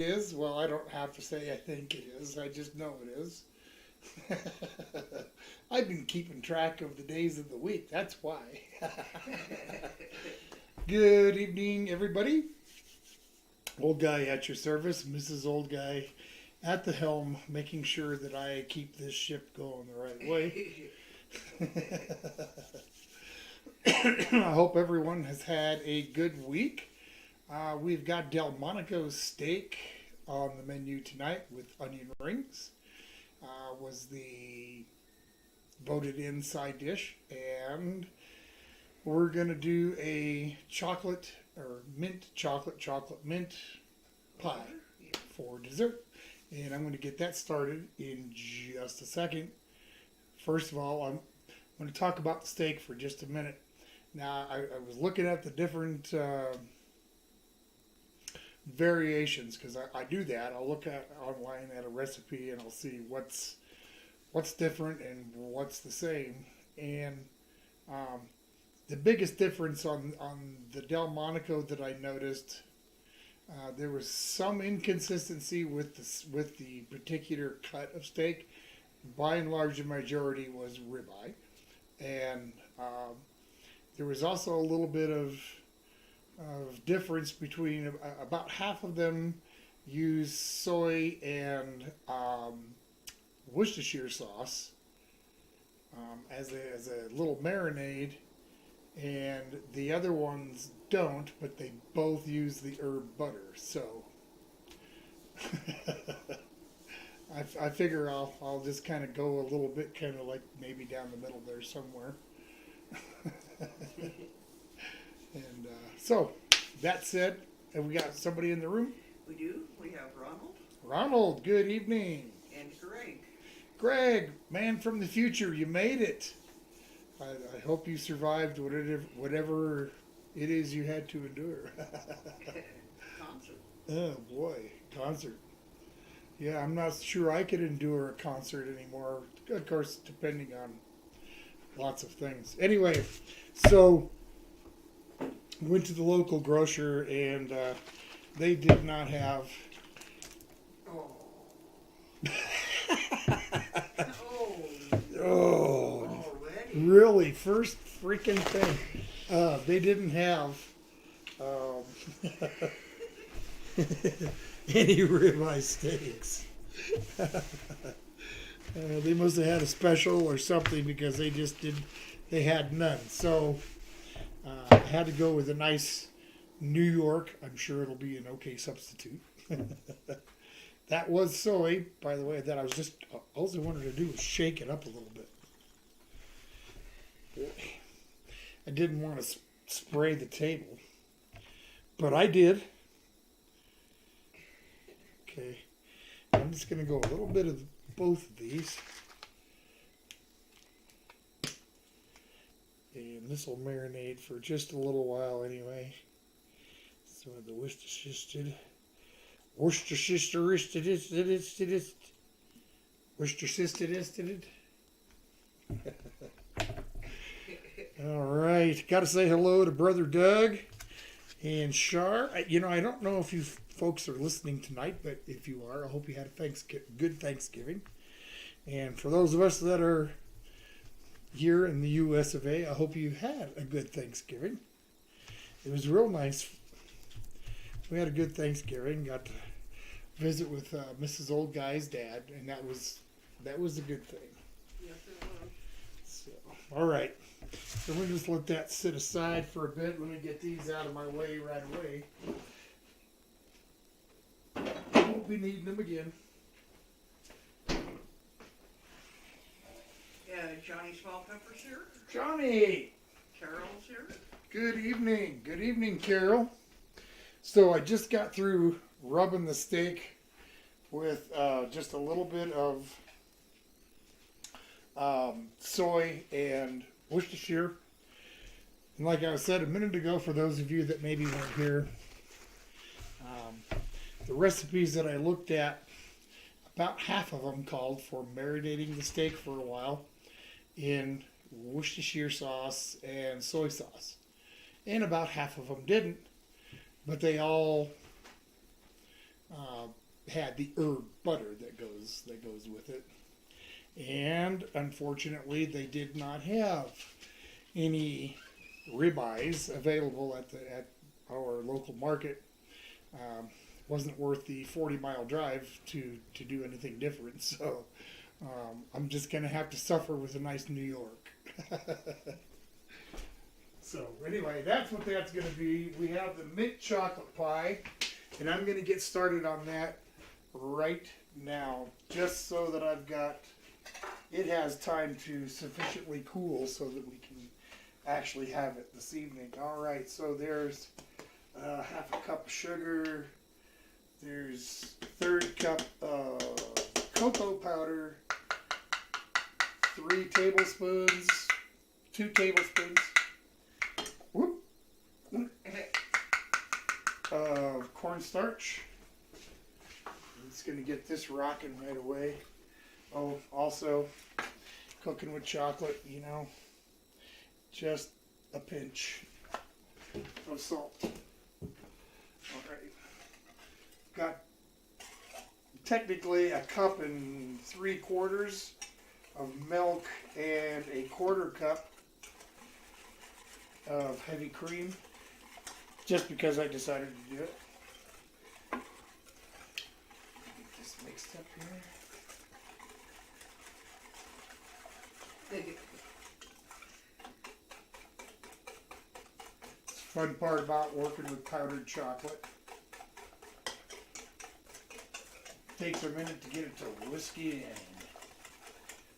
Is? Well, I don't have to say I think it is. I just know it is. I've been keeping track of the days of the week. That's why. Good evening, everybody. Old guy at your service, Mrs. Old Guy at the helm, making sure that I keep this ship going the right way. I hope everyone has had a good week. We've got Delmonico steak on the menu tonight with onion rings. Was the voted in side dish, and we're gonna do a chocolate or chocolate mint pie for dessert. And I'm going to get that started in just a second. First of all, I'm going to talk about the steak for just a minute. Now, I was looking at the different variations because I do that. I'll look at online at a recipe and I'll see what's different and what's the same. And um, the biggest difference on the Delmonico that I noticed, there was some inconsistency with the particular cut of steak. By and large, the majority was ribeye, and there was also a little bit of difference between about half of them use soy and Worcestershire sauce as a little marinade, and the other ones don't, but they both use the herb butter. So I figure I'll just kind of go a little bit, kind of like maybe down the middle there somewhere. And so that said, have we got somebody in the room? We do. We have Ronald Ronald, good evening. and Greg. Greg, man from the future, you made it. I hope you survived whatever it is you had to endure. Concert. Oh boy, concert. Yeah, I'm not sure I could endure a concert anymore. Of course, depending on lots of things. Anyway, so went to the local grocer and they did not have. Oh. Oh, Already? really? First freaking thing. They didn't have any ribeye steaks. They must have had a special or something because they just didn't. They had none. So I had to go with a nice New York. I'm sure it'll be an okay substitute. That was soy, by the way. That I was just all I wanted to do was shake it up a little bit. I didn't want to spray the table, but I did. Okay, I'm just going to go a little bit of both of these. And this will marinate for just a little while anyway. So the Worcestershire. All right, got to say hello to Brother Doug and Shar. I don't know if you folks are listening tonight, but if you are, I hope you had a good Thanksgiving. And for those of us that are here in the U.S. of A., I hope you had a good Thanksgiving. It was real nice. We had a good Thanksgiving. Got to visit with Mrs. Old Guy's dad, and that was a good thing. Yes, it was. So, all right. So we'll just let that sit aside for a bit. Let me get these out of my way right away. Won't be needing them again. Yeah, Johnny Small Pepper's here. Johnny! Carol's here. Good evening. Good evening, Carol. So I just got through rubbing the steak with just a little bit of soy and Worcestershire. And like I said a minute ago, for those of you that maybe weren't here, the recipes that I looked at, about half of them called for marinating the steak for a while in Worcestershire sauce and soy sauce. And about half of them didn't, but they all had the herb butter that goes with it. And unfortunately, they did not have any ribeyes available at our local market. Wasn't worth the 40-mile drive to do anything different. So I'm just gonna have to suffer with a nice New York. So anyway, that's what that's gonna be. We have the mint chocolate pie, and I'm gonna get started on that right now, just so that it has time to sufficiently cool so that we can actually have it this evening. All right, so there's half a cup of sugar. There's a third cup of cocoa powder, 2 tablespoons, of cornstarch. It's going to get this rocking right away. Oh, also, cooking with chocolate, just a pinch of salt. All right. Got technically a cup and 3/4 of milk and a 1/4 cup of heavy cream, just because I decided to do it. Get this mixed up here. It's the fun part about working with powdered chocolate. Takes a minute to get it to whiskey in.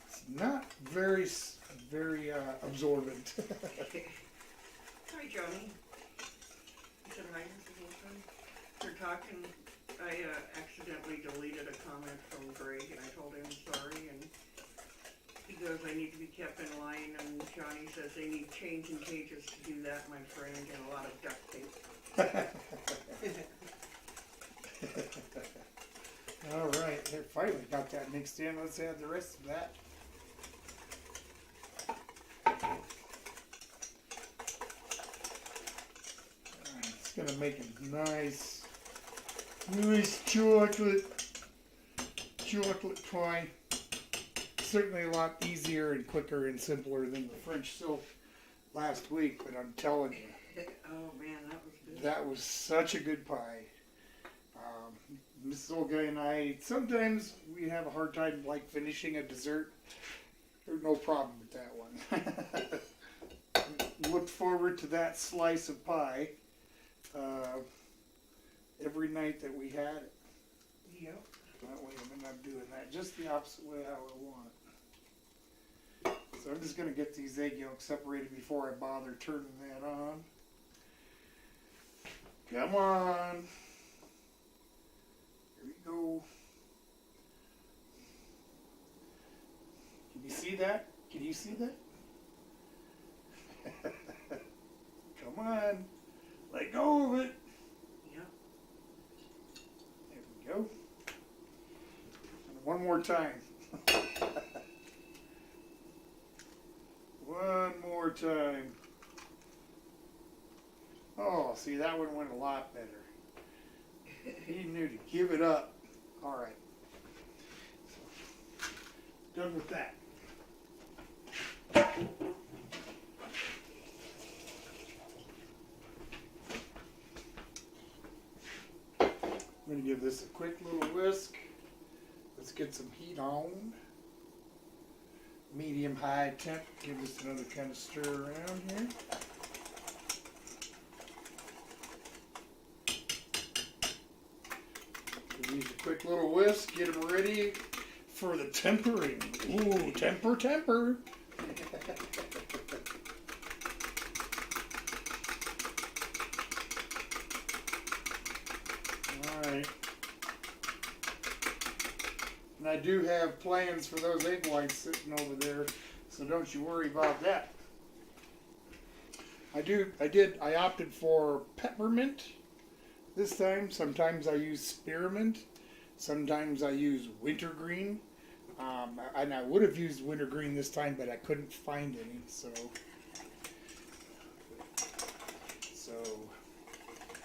It's not very absorbent. Hi, Johnny. You said hi, Mrs. Wilson. You're talking. I accidentally deleted a comment from Greg, and I told him sorry, and he goes, I need to be kept in line, and Johnny says they need change in cages to do that, my friend, and a lot of duct tape. All right, I finally got that mixed in. Let's add the rest of that. It's gonna make a nice chocolate pie. Certainly a lot easier and quicker and simpler than the French silk last week, but I'm telling you, Oh man, that was good. that was such a good pie. Mrs. Olga and I, sometimes we have a hard time finishing a dessert. There's no problem with that one. Looked forward to that slice of pie every night that we had it. Yep. Wait a minute, I'm doing that just the opposite way how I want it. So I'm just going to get these egg yolks separated before I bother turning that on. Come on. Here we go. Can you see that? Can you see that? Come on. Let go of it. Yep. There we go. And one more time. One more time. Oh, see, that one went a lot better. He knew to give it up. All right. Done with that. I'm going to give this a quick little whisk. Let's get some heat on. Medium high temp. Give this another kind of stir around here. Give these a quick little whisk. Get them ready for the tempering. Ooh, temper. Alright. And I do have plans for those egg whites sitting over there, so don't you worry about that. I opted for peppermint this time. Sometimes I use spearmint. Sometimes I use wintergreen. And I would have used wintergreen this time, but I couldn't find any, so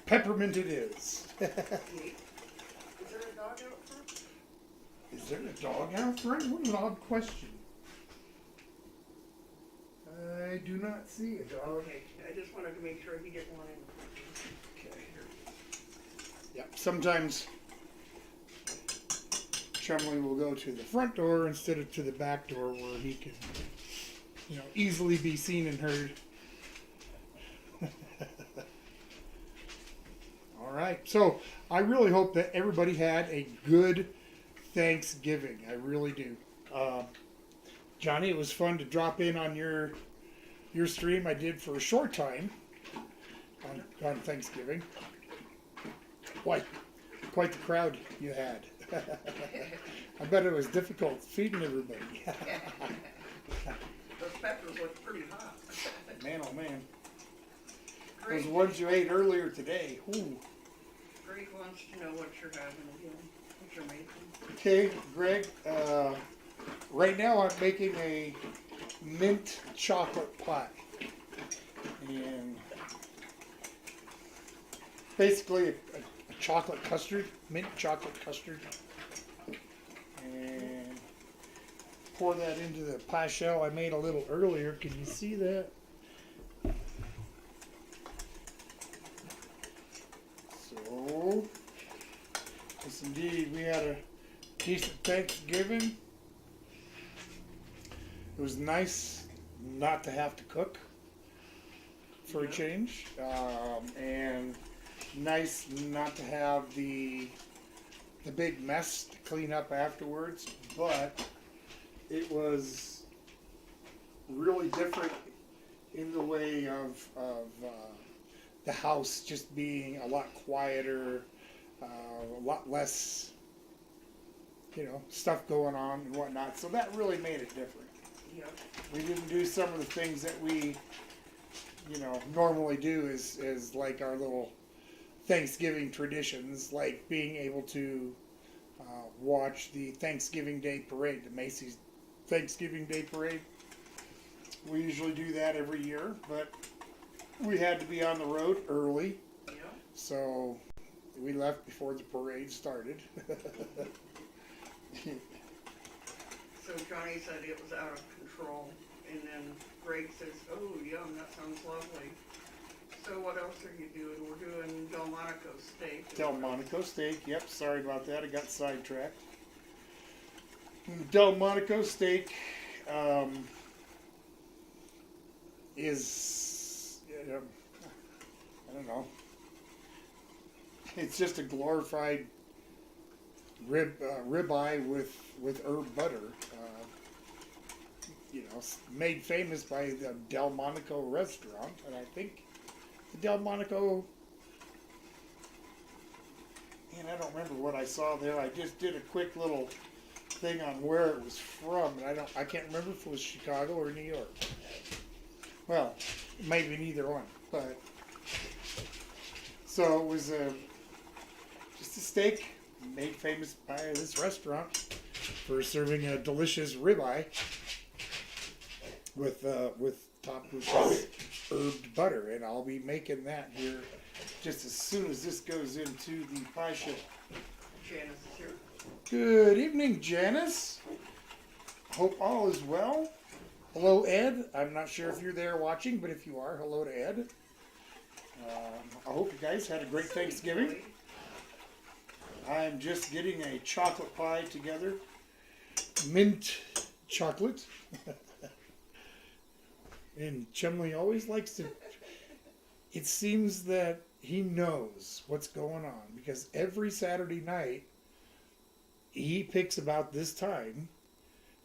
peppermint it is. dog out front? Is there a dog out front? What an odd question. I do not see a dog. Okay, I just wanted to make sure he didn't want in. Okay. Yep. Sometimes Chumley will go to the front door instead of to the back door where he can, easily be seen and heard. All right. So I really hope that everybody had a good Thanksgiving. I really do. Johnny, it was fun to drop in on your stream. I did for a short time on Thanksgiving. Quite the crowd you had. I bet it was difficult feeding everybody. Those peppers look pretty hot. Man, oh man. Greg, Those ones you ate earlier today. Ooh. Greg wants to know what you're having again. What you're making. Okay, Greg. Right now I'm making a mint chocolate pie. And basically a chocolate custard, mint chocolate custard. And pour that into the pie shell I made a little earlier. Can you see that? So, yes indeed, we had a decent Thanksgiving. It was nice not to have to cook for a change, and nice not to have the big mess to clean up afterwards. But it was really different in the way of the house just being a lot quieter, a lot less, stuff going on and whatnot. So that really made it different. Yep. We didn't do some of the things that we, normally do as like our little Thanksgiving traditions, like being able to watch the Thanksgiving Day Parade, the Macy's Thanksgiving Day Parade. We usually do that every year, but we had to be on the road early, Yep. so we left before the parade started. So Johnny said it was out of control, and then Greg says, "Oh, yum, that sounds lovely." So what else are you doing? We're doing Delmonico steak. Delmonico steak, yep, sorry about that, I got sidetracked. Delmonico steak is, I don't know, it's just a glorified ribeye with herb butter, made famous by the Delmonico restaurant, and I think the Delmonico, I don't remember what I saw there. I just did a quick little thing on where it was from, and I can't remember if it was Chicago or New York. Well, it might have been either one, but so it was just a steak made famous by this restaurant for serving a delicious ribeye with topped with herbed butter, and I'll be making that here just as soon as this goes into the pie shell. Janice is here. Good evening, Janice. Hope all is well. Hello, Ed. I'm not sure if you're there watching, but if you are, hello to Ed. I hope you guys had a great Thanksgiving. I'm just getting a chocolate pie together. Mint chocolate. And Chumley always likes to, it seems that he knows what's going on, because every Saturday night he picks about this time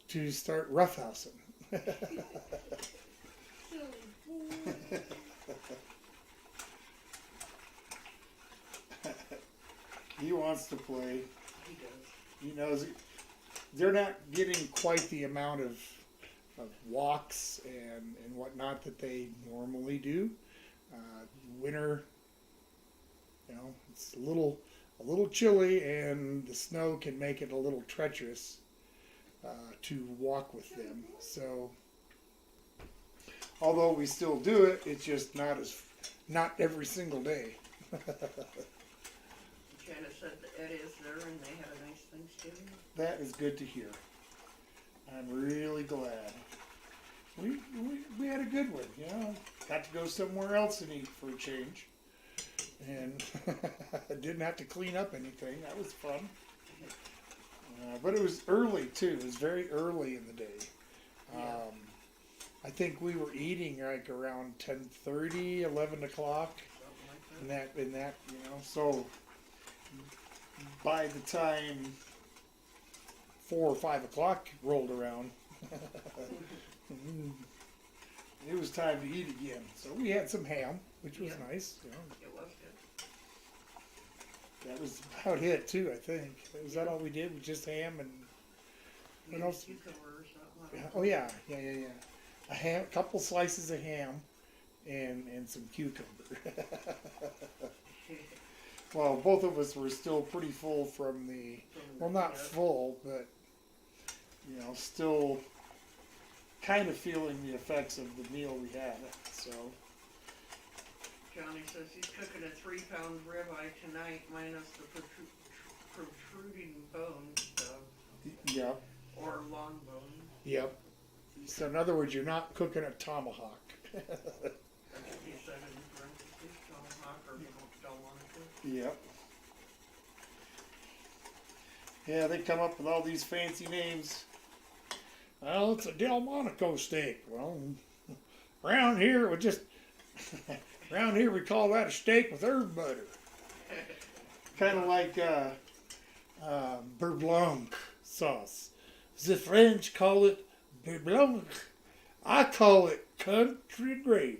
to start roughhousing. He wants to play. He does. He knows they're not getting quite the amount of walks and whatnot that they normally do. Winter, it's a little chilly, and the snow can make it a little treacherous to walk with them. So, although we still do it, it's just not every single day. Janice said that Ed is there, and they had a That is good to hear. I'm really glad. We had a good one, you know. Got to go somewhere else and eat for a change. And didn't have to clean up anything. That was fun. But it was early too. It was very early in the day. I think we were eating like around 10:30, 11 o'clock. In that, you know. So by the time 4 or 5 o'clock rolled around, it was time to eat again. So we had some ham, which was nice. You know. It was good. That was about it too, I think. Was that all we did? Was just ham and what else? Cucumbers, Oh yeah. A ham, couple slices of ham, and some cucumber. Well, both of us were still pretty full from the. Well, not full, but you know, still kind of feeling the effects of the meal we had. So. Johnny says he's cooking a 3-pound ribeye tonight, minus the protruding bone stuff. Yep. Or long bone. Yep. So in other words, you're not cooking a tomahawk. That's what he said in parentheses, tomahawk or Delmonico. Yep. Yeah, they come up with all these fancy names. Well, it's a Delmonico steak. Well, around here we just around here we call that a steak with herb butter. Kind of like beurre blanc sauce. The French call it beurre blanc. I call it country gravy.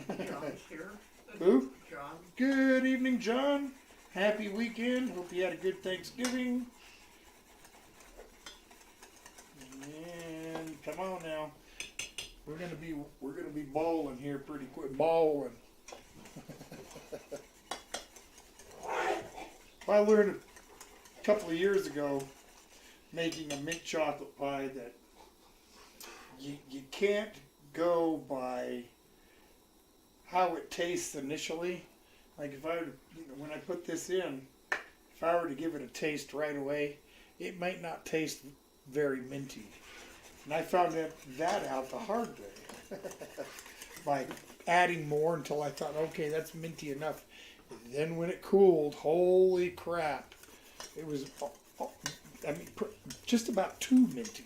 John's here. Who? John. Good evening, John. Happy weekend. Hope you had a good Thanksgiving. And come on now. We're gonna be bowling here pretty quick. Bowling. I learned a couple of years ago making a mint chocolate pie that you can't go by how it tastes initially. Like if I were to, when I put this in, if I were to give it a taste right away, it might not taste very minty. And I found that out the hard way by adding more until I thought, okay, that's minty enough. Then when it cooled, holy crap, it was, just about too minty.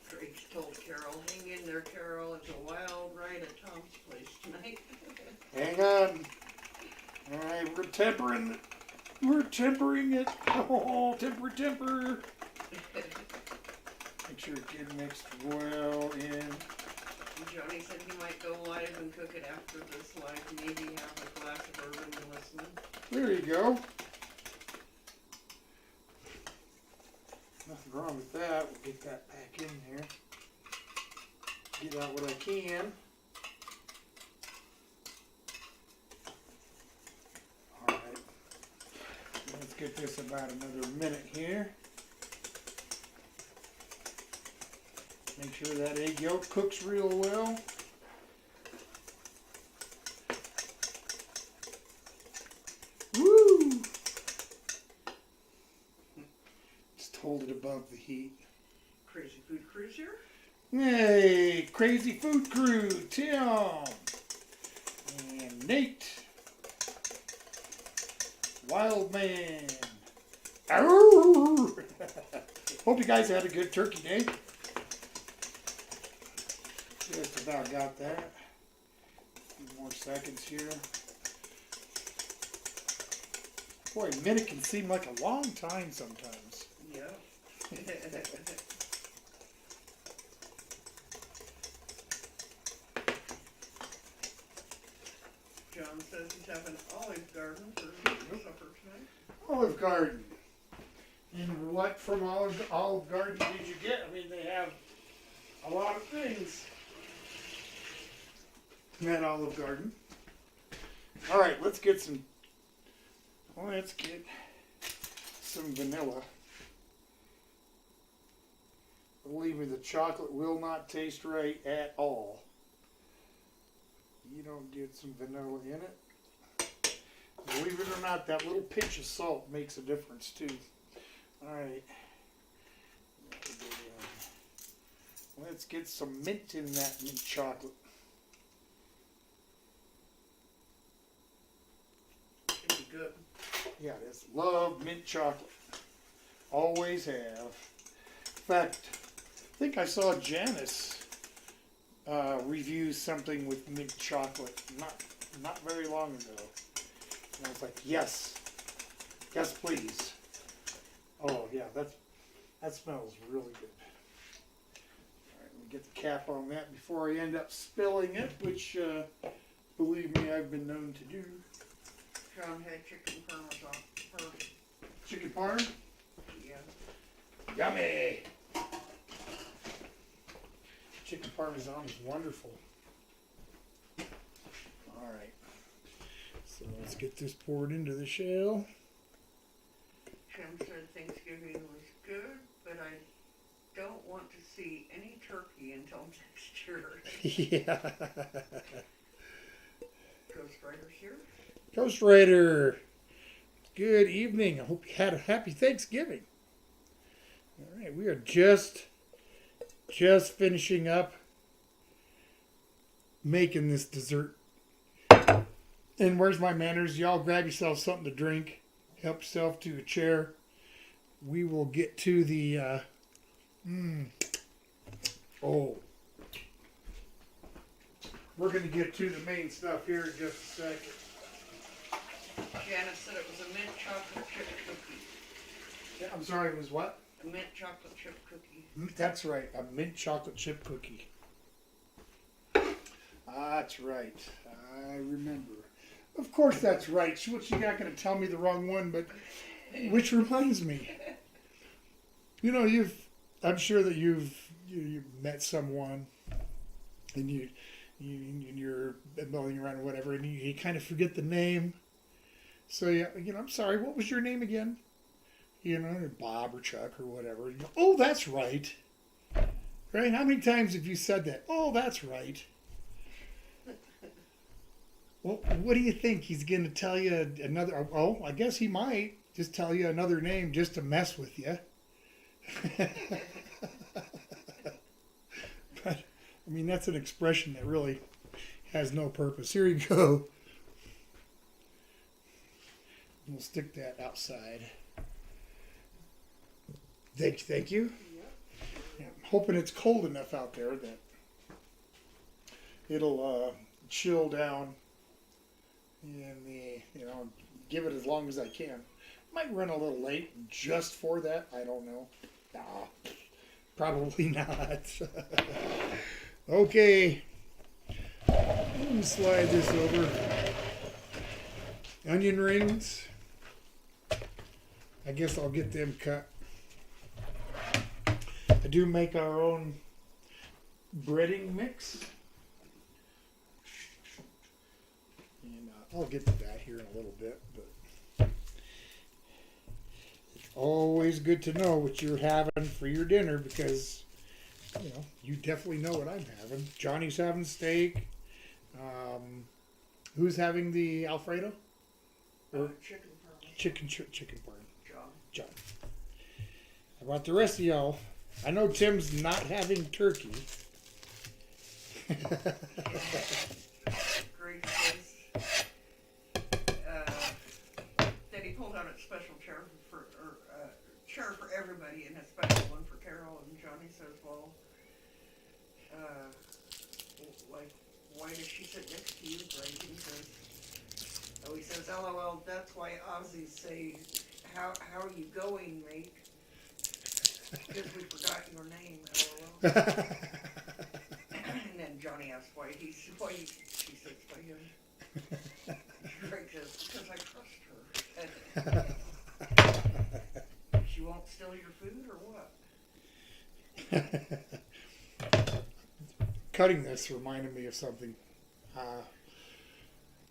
Drake's told Carol, hang in there, Carol. It's a wild ride at Tom's place tonight. Hang on. All right, we're tempering it. Oh, temper. Make sure it gets mixed well in. Johnny said he might go live and cook it after this live. Maybe have a glass of bourbon and listen. There you go. Nothing wrong with that. We'll get that back in there. Get out what I can. Alright. Let's get this about another minute here. Make sure that egg yolk cooks real well. Woo! Just hold it above the heat. Crazy Food Cruiser. Hey, Crazy Food Crew, Tim and Nate, Wild Man. Arr! Hope you guys had a good turkey day. Just about got that. A few more seconds here. Boy, a minute can seem like a long time sometimes. Yeah. John says he's having Olive Garden for supper tonight. Olive Garden. And what from Olive Garden did you get? I mean, they have a lot of things at Olive Garden. All right, let's get some vanilla. Believe me, the chocolate will not taste right at all. You don't get some vanilla in it. Believe it or not, that little pinch of salt makes a difference too. All right. Let's get some mint in that mint chocolate. Should be good. Yeah, it is. Love mint chocolate. Always have. In fact, I think I saw Janice review something with mint chocolate not very long ago. And I was like, yes, please. Oh yeah, that smells really good. All right, let me get the cap on that before I end up spilling it, which, believe me, I've been known to do. John had chicken parmesan first. Chicken parm? Yeah. Yummy! Chicken parmesan is wonderful. All right. So let's get this poured into the shell. Jim said Thanksgiving was good, but I don't want to see any turkey until next year. Yeah. Ghost Rider's here. Ghost Rider. Good evening. I hope you had a happy Thanksgiving. All right, we are just finishing up making this dessert. And where's my manners? Y'all grab yourself something to drink. Help yourself to a chair. We will get to the we're going to get to the main stuff here in just a second. Janice said it was a mint chocolate chip cookie. Yeah, I'm sorry, it was what? A mint chocolate chip cookie. That's right, a mint chocolate chip cookie. That's right, I remember. Of course that's right. She's not going to tell me the wrong one, but which reminds me. You know, I'm sure that you've met someone and you're milling around or whatever, and you kind of forget the name. So yeah, I'm sorry, what was your name again? Bob or Chuck or whatever. Oh, that's right. Right? How many times have you said that? Oh, that's right. Well, what do you think? He's going to tell you another... Oh, I guess he might just tell you another name just to mess with you. But, I mean, that's an expression that really has no purpose. Here you go. We'll stick that outside. Thank you. Yeah, I'm hoping it's cold enough out there that it'll chill down and give it as long as I can. Might run a little late just for that. I don't know. Nah, probably not. Okay. Let me slide this over. Onion rings. I guess I'll get them cut. I do make our own breading mix. And I'll get to that here in a little bit. But it's always good to know what you're having for your dinner because, you definitely know what I'm having. Johnny's having steak. Who's having the Alfredo? Or Chicken parm. Chicken parm. John. How about the rest of y'all? I know Tim's not having turkey. Great place. That he pulled out a special chair chair for everybody and a special one for Carol. And Johnny says, well, why does she sit next to you, Greg? He says, LOL, that's why Aussies say, how are you going, mate? Because we forgot your name, LOL. And then Johnny asks why she sits by him. Greg says, because I trust her. She won't steal your food or what? Cutting this reminded me of something.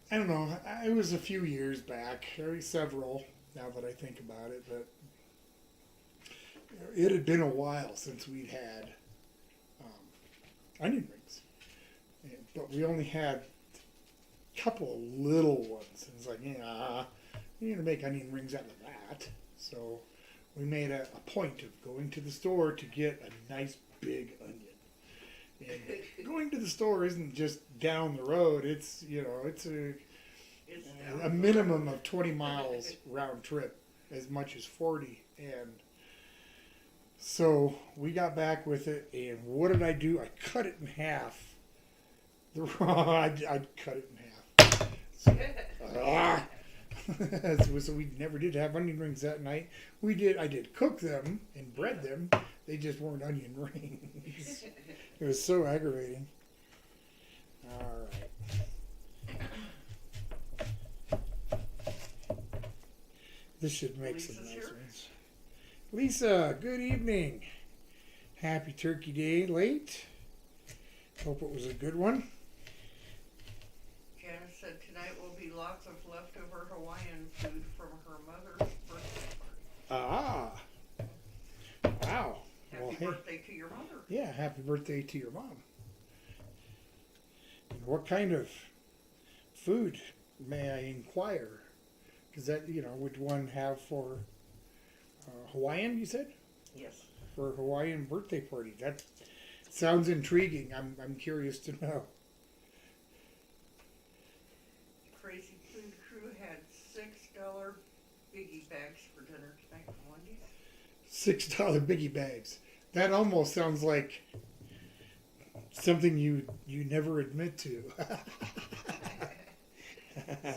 I don't know. It was a few years back, or several, now that I think about it, but it had been a while since we'd had onion rings. But we only had couple of little ones. And it's like, yeah, you're going to make onion rings out of that. So we made a point of going to the store to get a nice big onion. And going to the store isn't just down the road. It's, it's a minimum of 20 miles round trip, as much as 40. And so we got back with it, and what did I do? I cut it in half. I'd cut it in half. So we never did have onion rings that night. I did cook them and bread them. They just weren't onion rings. It was so aggravating. All right. This should make some nice ones. Lisa, good evening. Happy Turkey Day late. Hope it was a good one. Janice said tonight will be lots of leftover Hawaiian food from her mother's birthday party. Ah. Wow. Happy birthday to your mother. Yeah, happy birthday to your mom. And what kind of food may I inquire? Because that, would one have for Hawaiian, you said? Yes. For a Hawaiian birthday party. That sounds intriguing. I'm curious to know. Crazy Food Crew had $6 biggie bags for dinner tonight from Wendy's. $6 biggie bags. That almost sounds like something you never admit to.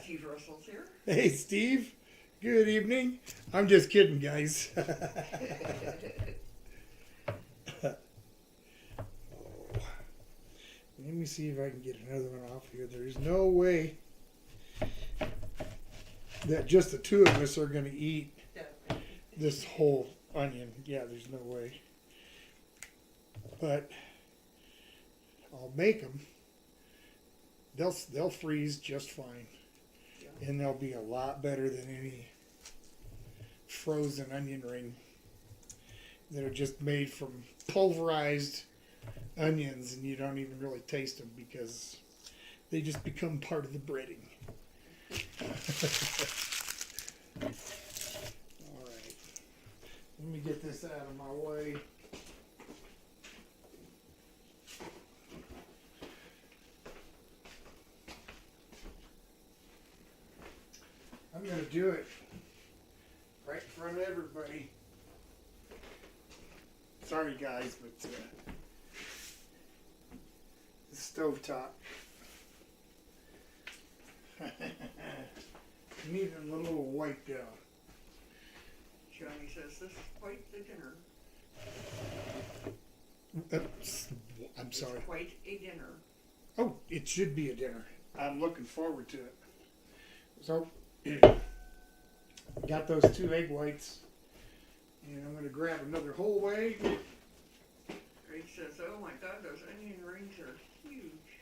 Steve Russell's here. Hey, Steve. Good evening. I'm just kidding, guys. Let me see if I can get another one off here. There's no way that just the two of us are going to eat this whole onion. Yeah, there's no way. But I'll make them. They'll freeze just fine. And they'll be a lot better than any frozen onion ring that are just made from pulverized onions, and you don't even really taste them because they just become part of the breading. All right. Let me get this out of my way. I'm going to do it right in front of everybody. Sorry, guys, but the stovetop. Need a little wipe down. Johnny says this is quite the dinner. I'm sorry. It's quite a dinner. Oh, it should be a dinner. I'm looking forward to it. So, got those 2 egg whites, and I'm going to grab another whole egg. Greg says, oh my God, those onion rings are huge.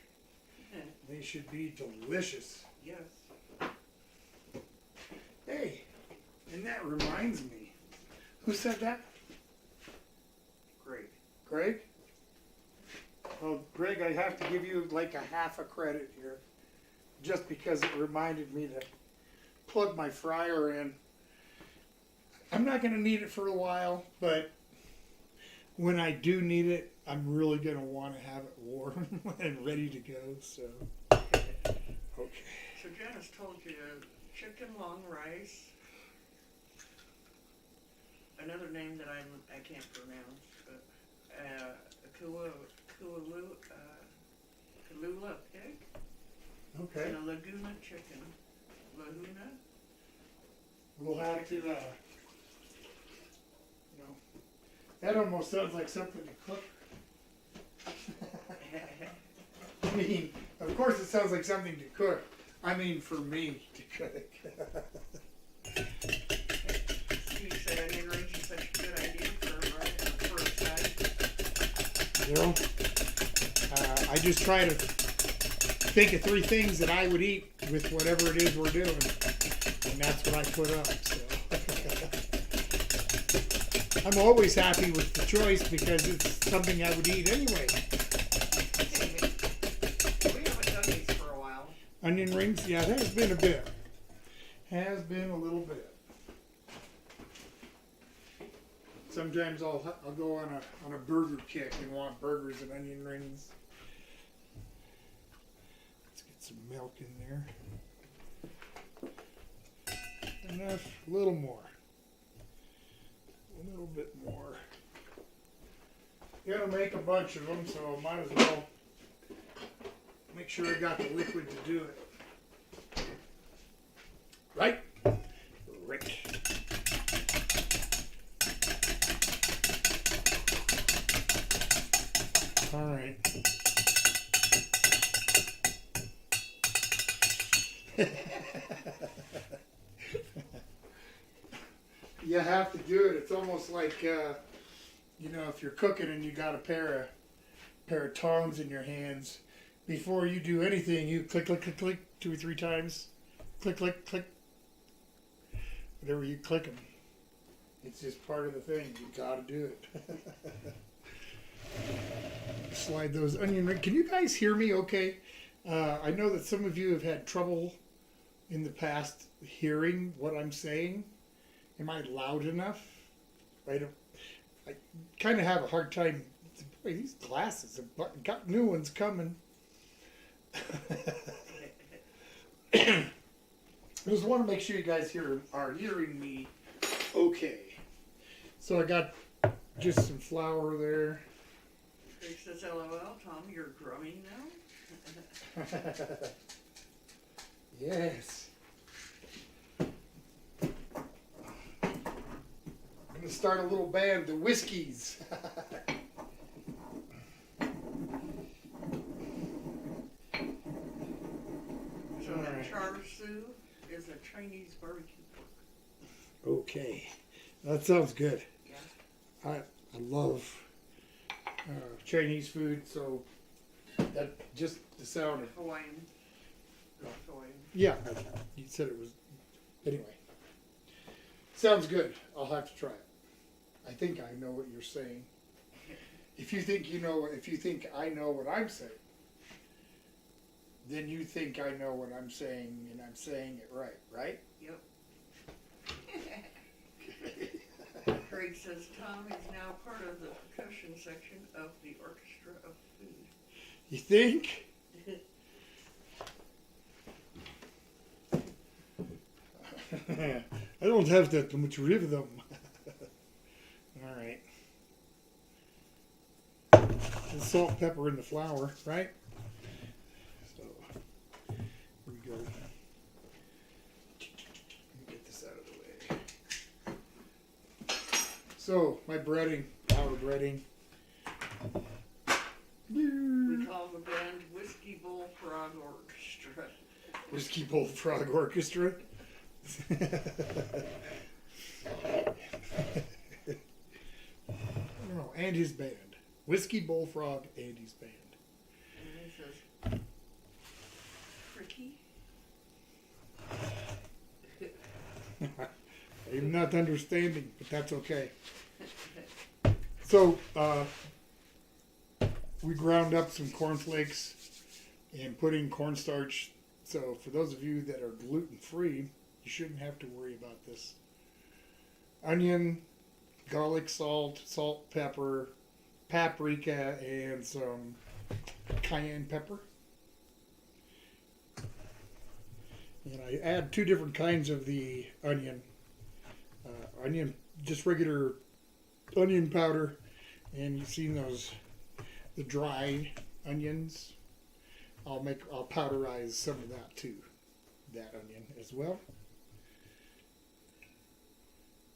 They should be delicious. Yes. Hey, and that reminds me. Who said that? Greg. Greg? Well, Greg, I have to give you like a half a credit here, just because it reminded me to plug my fryer in. I'm not going to need it for a while, but when I do need it, I'm really going to want to have it warm and ready to go. So, okay. So Janice told you chicken long rice. Another name that I can't pronounce, but Kalula pig. Okay. And a Laguna chicken. Laguna? We'll have to, that almost sounds like something to cook. I mean, of course it sounds like something to cook. I mean, for me to cook. You said onion rings is such a good idea for a side. I just try to think of 3 things that I would eat with whatever it is we're doing, and that's what I put up. So. I'm always happy with the choice because it's something I would eat anyway. We haven't done these for a while. I onion rings. Yeah, that has been a bit. Has been a little bit. Sometimes I'll go on a burger kick and want burgers and onion rings. Let's get some milk in there. Enough, a little more. A little bit more. Gonna make a bunch of them, so I might as well make sure I got the liquid to do it. Right? Right. All right. You have to do it. It's almost like, if you're cooking and you got a pair of tongs in your hands, before you do anything, you click, click, click, click 2 or 3 times. Click, click, click. Whatever you click them. It's just part of the thing. You got to do it. Slide those onion rings. Can you guys hear me okay? I know that some of you have had trouble in the past hearing what I'm saying. Am I loud enough? I kind of have a hard time. Boy, these glasses have got new ones coming. I just want to make sure you guys are hearing me okay. So I got just some flour there. Greg says, LOL, Tom, you're drumming now? Yes. I'm going to start a little band, the Whiskeys. So the char siu is a Chinese barbecue pork. Okay. That sounds good. Yeah. I love Chinese food, so that just the sound of Hawaiian. Hawaiian. yeah, you said it was anyway. Sounds good. I'll have to try it. I think I know what you're saying. If you think I know what I'm saying, then you think I know what I'm saying and I'm saying it right? Yep. Greg says Tom is now part of the percussion section of the Orchestra of Food. You think? I don't have that much rhythm. All right. And salt, pepper in the flour, right? So, here we go. Let me get this out of the way. So, my breading, flour breading. We call the band Whiskey Bullfrog Orchestra. Whiskey Bullfrog Orchestra. Oh, and his band. Whiskey Bullfrog and his band. And he says, Tricky. I'm not understanding, but that's okay. So, we ground up some cornflakes and put in cornstarch. So, for those of you that are gluten-free, you shouldn't have to worry about this. Onion, garlic, salt, pepper, paprika, and some cayenne pepper. And I add 2 different kinds of the onion. Onion, just regular onion powder, and you've seen the dried onions. I'll powderize some of that too, that onion as well.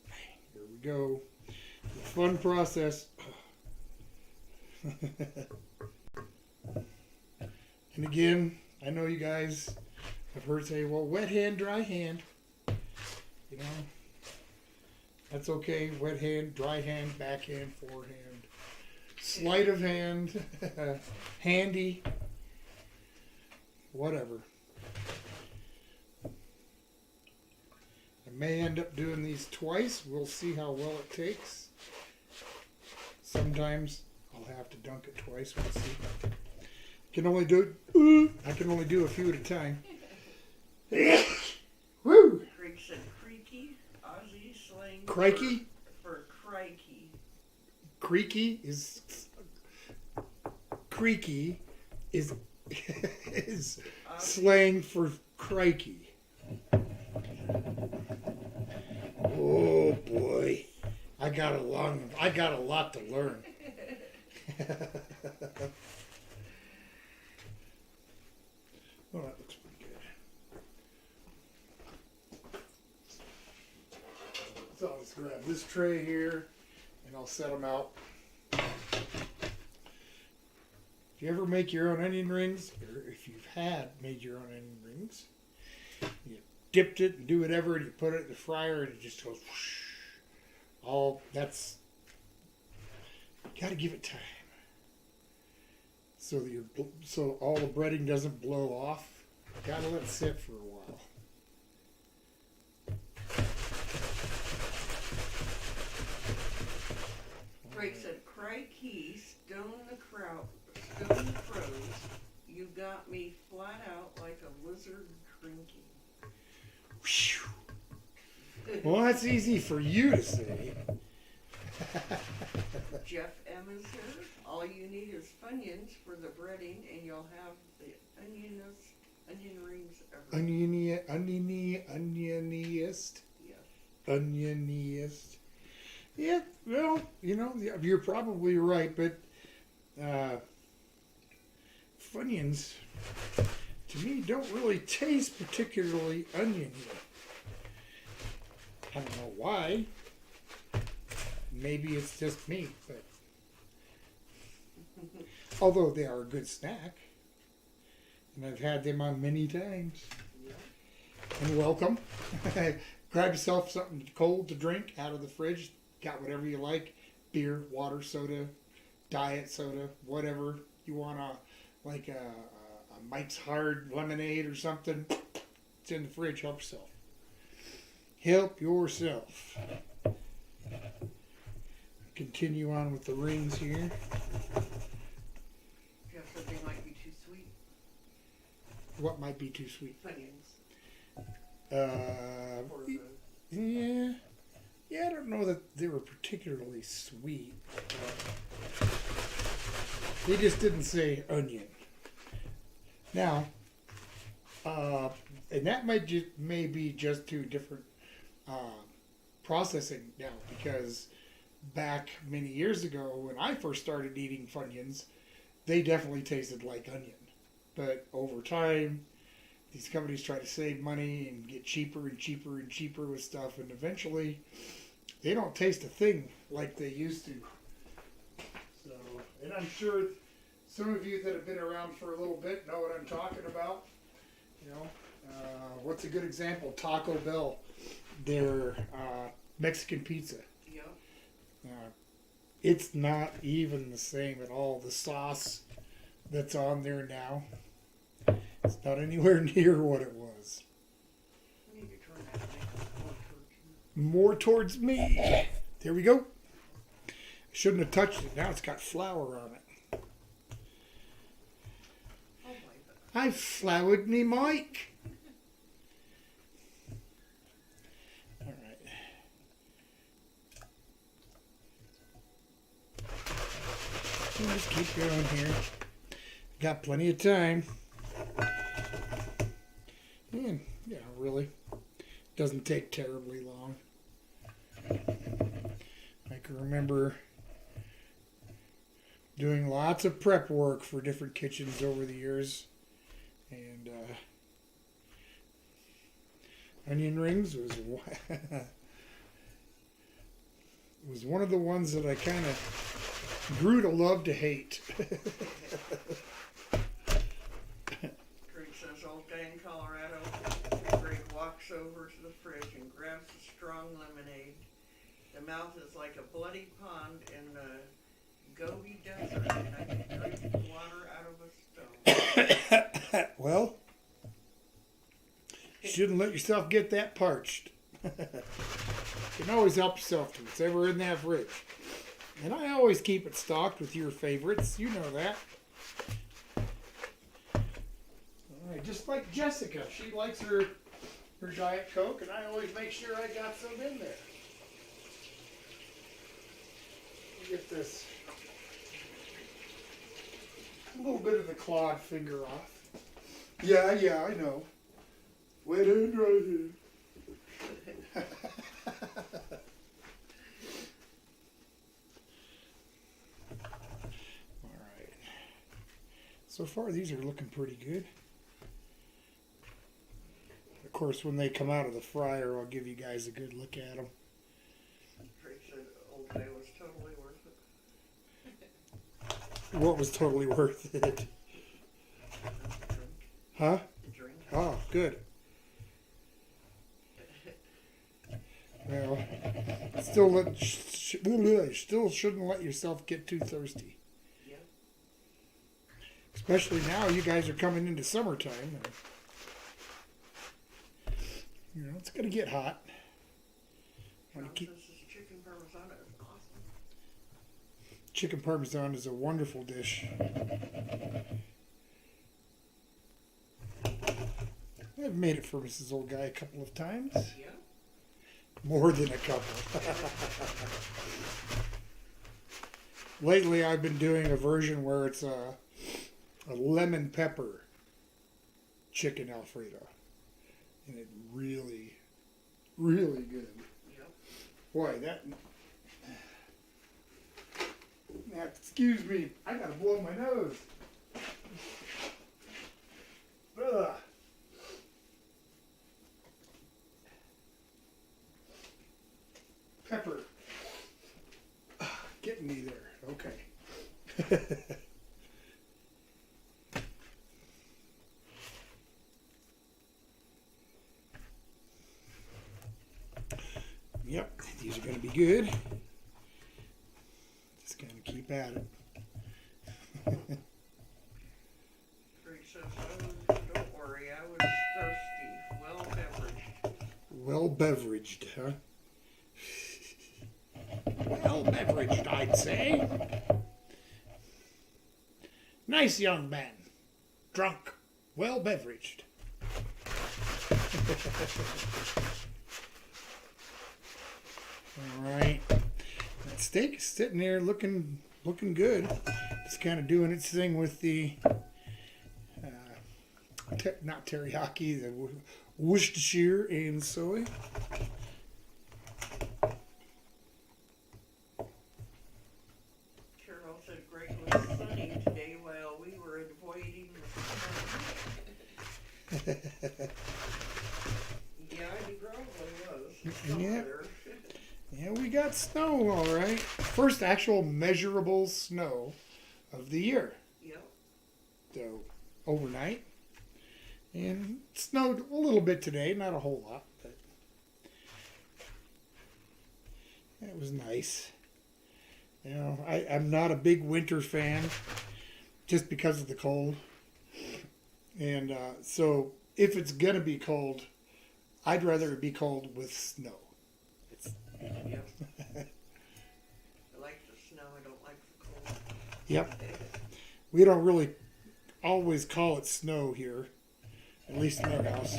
Here we go. The fun process. And again, I know you guys have heard say, well, wet hand, dry hand. You know, that's okay. Wet hand, dry hand, backhand, forehand, sleight of hand, handy, whatever. I may end up doing these twice. We'll see how well it takes. Sometimes I'll have to dunk it twice. We'll see. I can only do a few at a time. Woo! Greg said creaky, Aussie slang. Crikey? For crikey. Creaky is is slang for crikey. Oh boy, I got a lot to learn. Oh, that looks pretty good. So I'll just grab this tray here and I'll set them out. If you ever make your own onion rings, or if you've made your own onion rings, you dipped it and do whatever, and you put it in the fryer, and it just goes whoosh. All that's got to give it time, so that so all the breading doesn't blow off. Got to let it sit for a while. Greg said, crikey, stone the crows, you got me flat out like a lizard crinky. Well, that's easy for you to say. Jeff M is here. All you need is Funyuns for the breading, and you'll have the onion rings ever. Onioniest. Yes. Onioniest. Yeah, well, you're probably right, but Funyuns, to me, don't really taste particularly oniony. I don't know why. Maybe it's just me, but although they are a good snack, and I've had them on many times. Yeah. And welcome. Grab yourself something cold to drink out of the fridge. Got whatever you like: beer, water, soda, diet soda, whatever you want. Like a Mike's Hard lemonade or something. It's in the fridge. Help yourself. Help yourself. Continue on with the rings here. Jeff said they might be too sweet. What might be too sweet? Funyuns. Yeah, I don't know that they were particularly sweet. They just didn't say onion. Now, and that may be just two different processing now, because back many years ago when I first started eating Funyuns, they definitely tasted like onion. But over time, these companies try to save money and get cheaper and cheaper and cheaper with stuff, and eventually they don't taste a thing like they used to. So, and I'm sure some of you that have been around for a little bit know what I'm talking about. What's a good example? Taco Bell, their Mexican pizza. Yeah. It's not even the same at all. The sauce that's on there now, it's not anywhere near what it was. I need to turn that More towards me. There we go. I shouldn't have touched it. Now it's got flour on it. I floured me mic. All right. Let's keep going here. Got plenty of time. And, yeah, really. Doesn't take terribly long. I can remember doing lots of prep work for different kitchens over the years. And onion rings was one of the ones that I kind of grew to love to hate. Greg says, old guy in Colorado. Greg walks over to the fridge and grabs a strong lemonade. The mouth is like a bloody pond in the Gobi Desert, and I can drink water out of a stone. Well, you shouldn't let yourself get that parched. You can always help yourself to whatever in that fridge. And I always keep it stocked with your favorites. You know that. All right, just like Jessica. She likes her her Diet Coke, and I always make sure I got some in there. Get this a little bit of the clawed finger off. Yeah, I know. Wet and dry hand. All right. So far, these are looking pretty good. Of course, when they come out of the fryer, I'll give you guys a good look at them. Drake said Old Bay was totally worth it. What was totally worth it? Huh? Drink. Oh, good. Well, still shouldn't let yourself get too thirsty. Yeah. Especially now, you guys are coming into summertime. And, it's going to get hot. This is chicken parmesan. It's awesome. Chicken parmesan is a wonderful dish. I've made it for Mrs. Old Guy a couple of times. Yeah. More than a couple. Lately, I've been doing a version where it's a lemon pepper chicken Alfredo. And it's really, really good. Yep. Boy, now, excuse me, I gotta blow my nose. Ugh. Pepper. Getting me there. Okay. Yep, these are going to be good. Just going to keep at it. Drake says, oh, don't worry, I was thirsty. Well beveraged. Well beveraged, huh? Well beveraged, I'd say. Nice young man. Drunk. Well beveraged. All right. That steak is sitting there looking good. It's kind of doing its thing with the not teriyaki, the Worcestershire and soy. Carol said Greg was sunny today while we were avoiding the sun. Yeah, he probably was. Yeah. There. Yeah, we got snow, all right. First actual measurable snow of the year. Yep. So, overnight. And it snowed a little bit today, not a whole lot, but it was nice. I'm not a big winter fan just because of the cold. And so if it's going to be cold, I'd rather it be cold with snow. Yep. I like the snow, I don't like the cold. Yep. We don't really always call it snow here, at least in our house.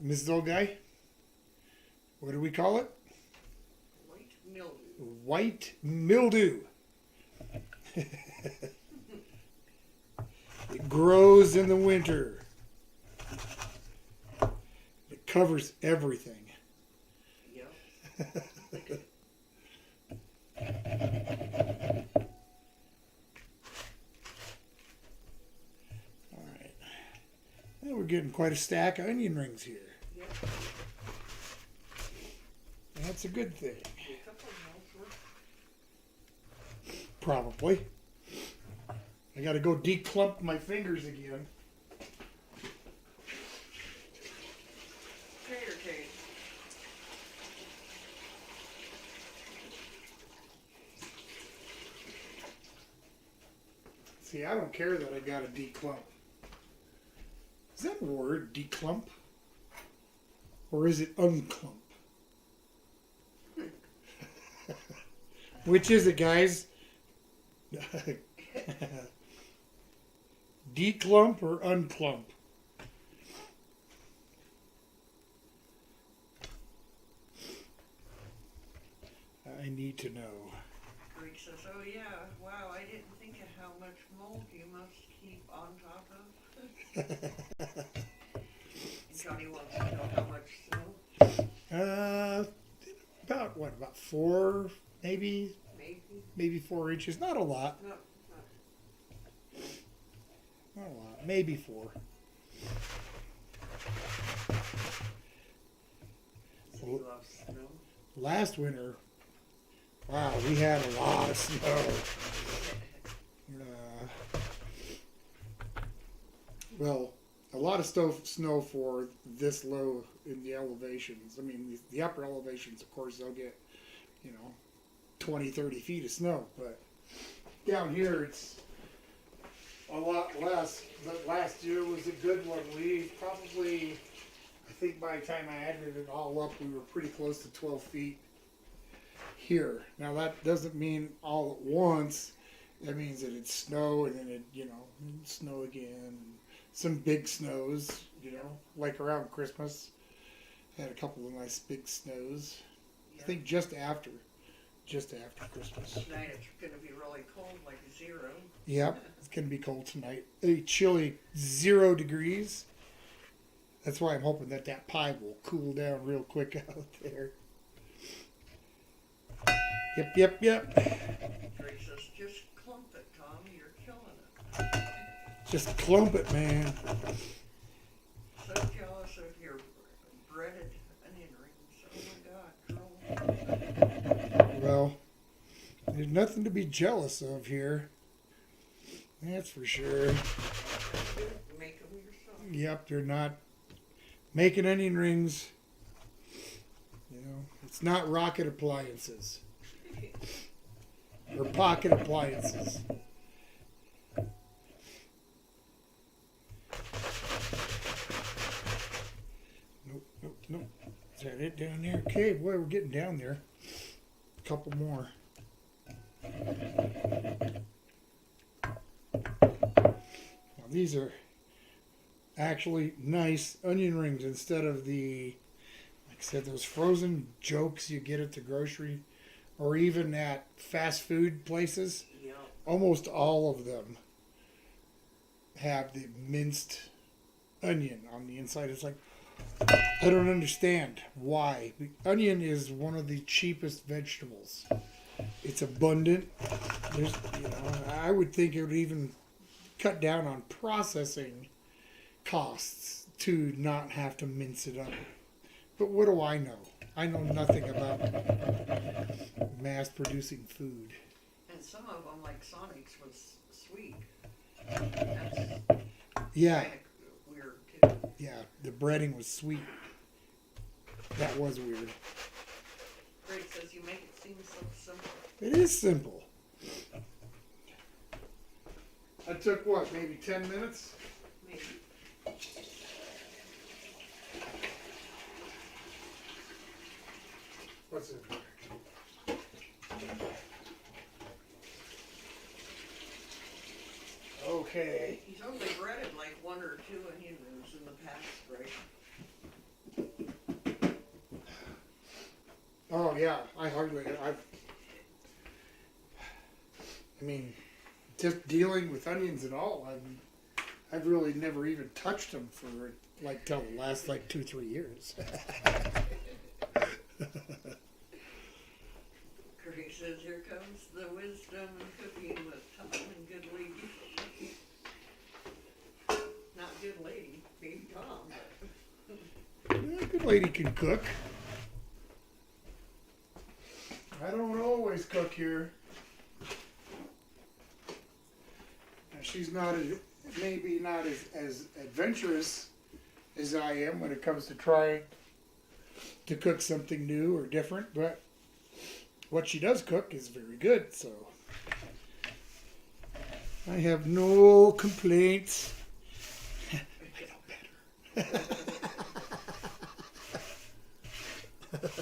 Mrs. Old Guy, what do we call it? White mildew. White mildew. It grows in the winter. It covers everything. Yep. All right. Now we're getting quite a stack of onion rings here. Yep. That's a good thing. A couple of months worth. Probably. I got to go declump my fingers again. Tater cake. See, I don't care that I got to declump. Is that a word, declump? Or is it unclump? Which is it, guys? Declump or unclump? I need to know. Greg says, "Oh yeah, wow, I didn't think of how much mold you must keep on top of." And Johnny wants to know how much snow. About what? About 4, maybe Maybe. 4 inches. Not a lot. No, Not a lot. Maybe 4. he loves snow. Last winter, wow, we had a lot of snow. Well, a lot of snow for this low in the elevations. I mean, the upper elevations, of course, they'll get, 20, 30 feet of snow. But down here, it's a lot less. But last year was a good one. We probably, I think by the time I added it all up, we were pretty close to 12 feet here. Now, that doesn't mean all at once. That means that it's snow and then it, snow again. Some big snows, like around Christmas. Had a couple of nice big snows. Yeah. I think just after Christmas. Tonight it's going to be really cold, like 0. Yep, it's going to be cold tonight. A chilly 0 degrees. That's why I'm hoping that pie will cool down real quick out there. Yep. Greg says, "Just clump it, Tom. You're killing it." Just clump it, man. So jealous of your breaded onion rings. Oh my God, girl. Well, there's nothing to be jealous of here. That's for sure. Make them yourself. Yep, they're not making onion rings. It's not rocket appliances or pocket appliances. Nope. Is that it down there? Okay, boy, we're getting down there. A couple more. Now, these are actually nice onion rings instead of like I said, those frozen jokes you get at the grocery or even at fast food places. Yeah. Almost all of them have the minced onion on the inside. It's like, I don't understand why. The onion is one of the cheapest vegetables. It's abundant. I would think it would even cut down on processing costs to not have to mince it up. But what do I know? I know nothing about mass producing food. And some of them, like Sonic's, was sweet. Yeah. Kind of weird too. Yeah, the breading was sweet. That was weird. Greg says you make it seem so simple. It is simple. I took what, maybe 10 minutes? Maybe. What's in here? Okay. He's only breaded like 1 or 2 onion rings in the past, right? Oh yeah, just dealing with onions and all, I've really never even touched them for till the last 2-3 years. Greg says, "Here comes the wisdom and cooking with Tom and good lady." Not good lady, maybe Tom. Yeah, good lady can cook. I don't always cook here. Now, she's maybe not as adventurous as I am when it comes to trying to cook something new or different, but what she does cook is very good, so I have no complaints. I know better.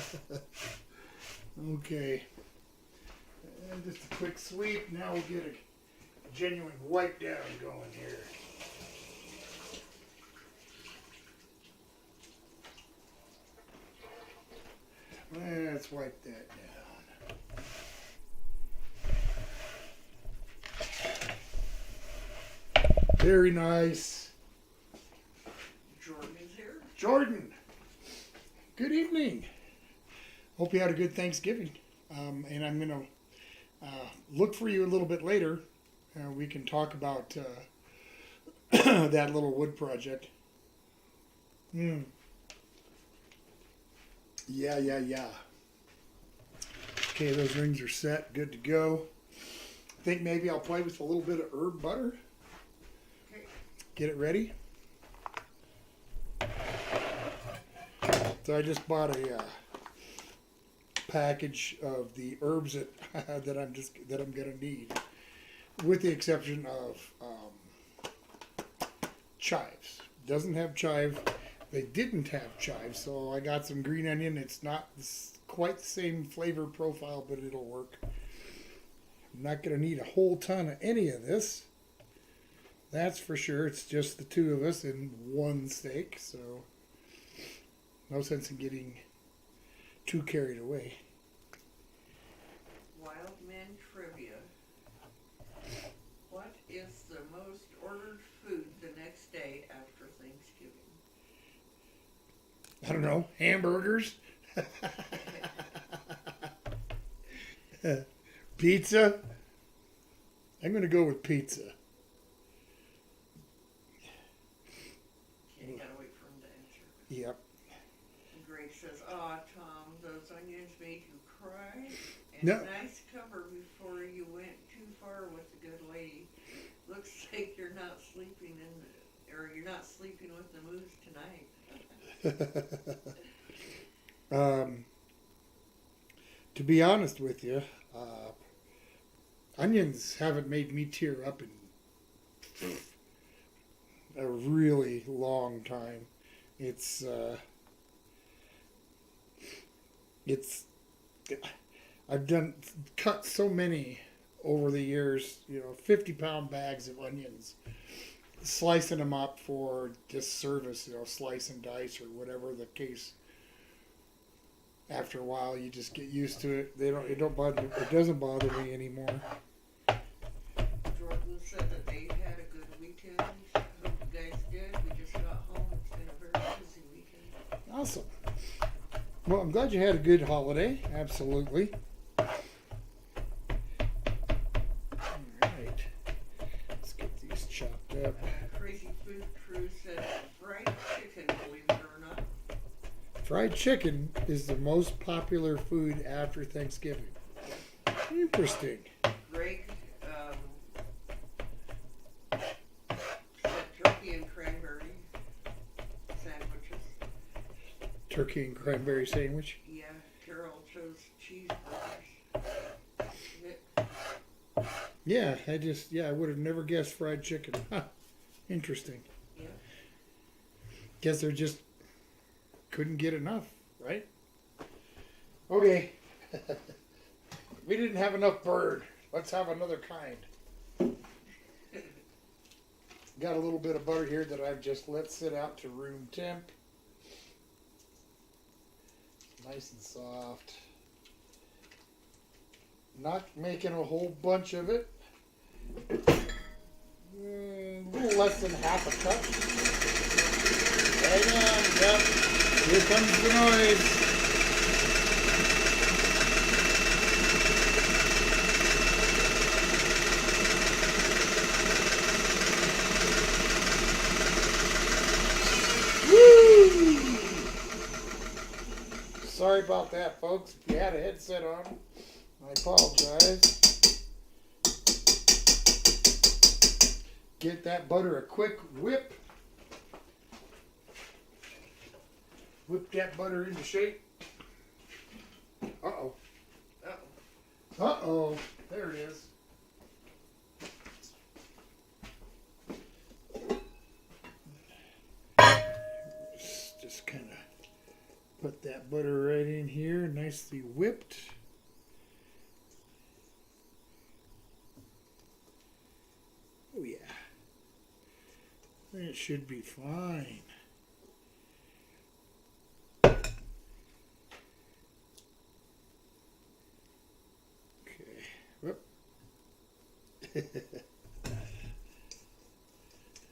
Okay. And just a quick sweep. Now we'll get a genuine wipe down going here. Let's wipe that down. Very nice. Jordan is here. Jordan, good evening. Hope you had a good Thanksgiving. And I'm going to look for you a little bit later. We can talk about that little wood project. Yeah. Okay, those rings are set. Good to go. I think maybe I'll play with a little bit of herb butter. Okay. Get it ready. So I just bought a package of the herbs that that I'm gonna need, with the exception of chives. Doesn't have chive. They didn't have chive, so I got some green onion. It's not quite the same flavor profile, but it'll work. I'm not gonna need a whole ton of any of this. That's for sure. It's just the two of us in one steak, so no sense in getting too carried away. Wild Men Trivia. What is the most ordered food the next day after Thanksgiving? I don't know. Hamburgers? Pizza? I'm going to go with pizza. Okay, you gotta wait for him to answer. Yep. Greg says, "Aw, Tom, those onions made you cry. And No. nice cover before you went too far with the good lady. Looks like you're not sleeping you're not sleeping with the moose tonight." To be honest with you, onions haven't made me tear up in a really long time. I've cut so many over the years, 50-pound bags of onions, slicing them up for just service, slice and dice or whatever the case. After a while, you just get used to it. It doesn't bother me anymore. Jordan said that they had a good weekend. I hope you guys did. We just got home. It's been a very busy weekend. Awesome. Well, I'm glad you had a good holiday. Absolutely. All right. Let's get these chopped up. Crazy Food Crew said fried chicken, believe it or not. Fried chicken is the most popular food after Thanksgiving. Interesting. Greg said turkey and cranberry sandwiches. Turkey and cranberry sandwich. Yeah, Carol chose cheeseburgers. Yeah, I would have never guessed fried chicken. Huh. Interesting. Yeah. Guess they're just couldn't get enough, right? Okay. We didn't have enough bird. Let's have another kind. Got a little bit of butter here that I've just let sit out to room temp. Nice and soft. Not making a whole bunch of it. A little less than half a cup. Hang on, yep. Here comes the noise. Woo! Sorry about that, folks. If you had a headset on, I apologize. Get that butter a quick whip. Whip that butter into shape. Uh-oh. Uh-oh. Uh-oh. There it is. Just kind of put that butter right in here, nicely whipped. Oh yeah. It should be fine. Okay. Whoop.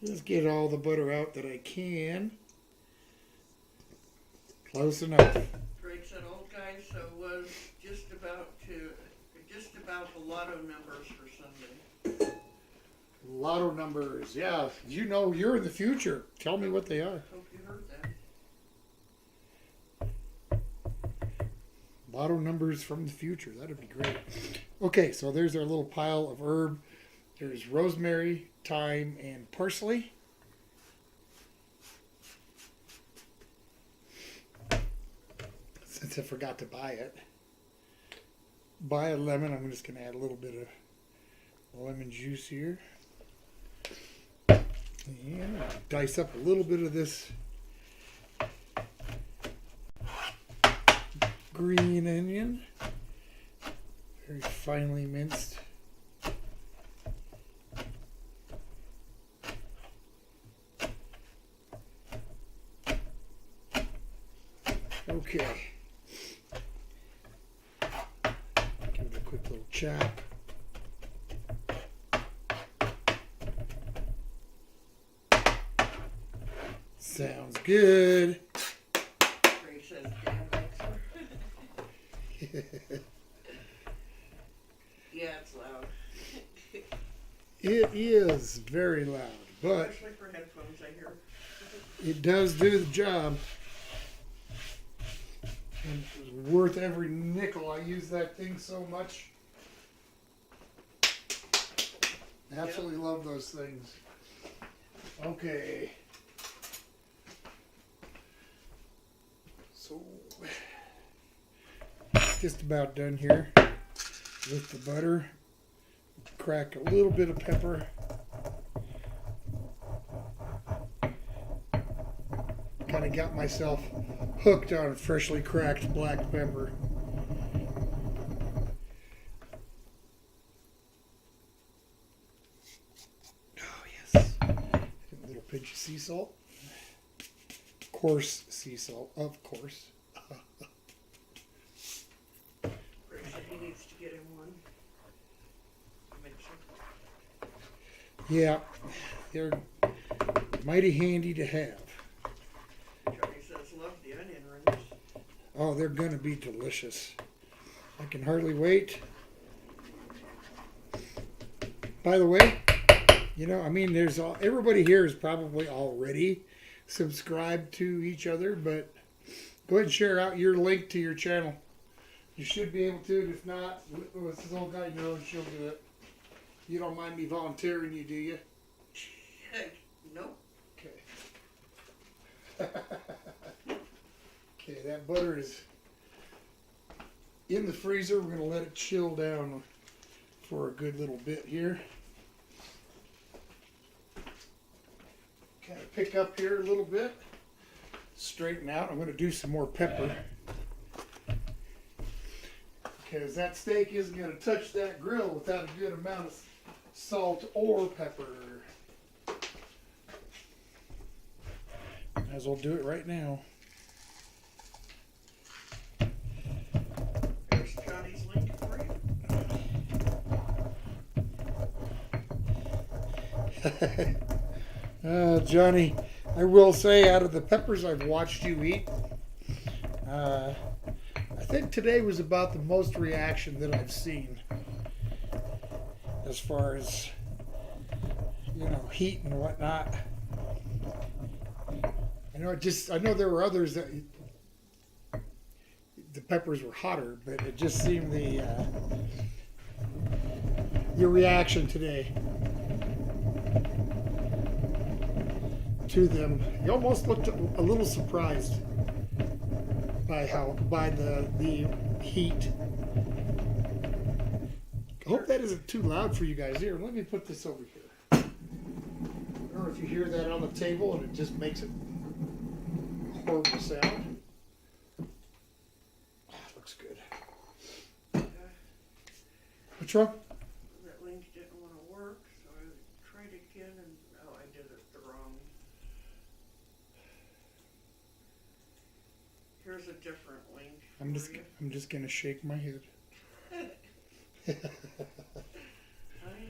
Let's get all the butter out that I can. Close enough. Greg said old guy, so was just about the lotto numbers for Sunday. Lotto numbers, yeah. You know, you're in the future. Tell me what they are. Hope you heard that. Lotto numbers from the future. That'd be great. Okay, so there's our little pile of herb. There's rosemary, thyme, and parsley. Since I forgot to buy it. Buy a lemon. I'm just going to add a little bit of lemon juice here. And dice up a little bit of this green onion. Very finely minced. Okay. Give it a quick little chop. Sounds good. Greg says damn mixer. Yeah, it's loud. It is very loud, but Especially for headphones, I hear. it does do the job. And it's worth every nickel. I use that thing so much. Absolutely love those things. Okay. So, just about done here with the butter. Crack a little bit of pepper. Kind of got myself hooked on freshly cracked black pepper. Oh yes. A little pinch of sea salt. Coarse sea salt, of course. Greg said he needs to get him one. Mixer. Yeah, they're mighty handy to have. Johnny says love the onion rings. Oh, they're gonna be delicious. I can hardly wait. By the way, you know, I mean, everybody here is probably already subscribed to each other, but go ahead and share out your link to your channel. You should be able to, and if not, this old guy knows she'll do it. You don't mind me volunteering you, do you? Nope. Okay. Okay, that butter is in the freezer. We're going to let it chill down for a good little bit here. Kind of pick up here a little bit. Straighten out. I'm going to do some more pepper. Because that steak isn't going to touch that grill without a good amount of salt or pepper. Might as well do it right now. There's Johnny's link for you. Johnny, I will say, out of the peppers I've watched you eat, I think today was about the most reaction that I've seen as far as, you know, heat and whatnot. I know there were others that the peppers were hotter, but it just seemed your reaction today to them. You almost looked a little surprised by the heat. I hope that isn't too loud for you guys. Here, let me put this over here. I don't know if you hear that on the table, and it just makes it a horrible sound. Looks good. What's wrong? That link didn't want to work, so I tried again, and I did it the wrong. Here's a different link. I'm just gonna shake my head. I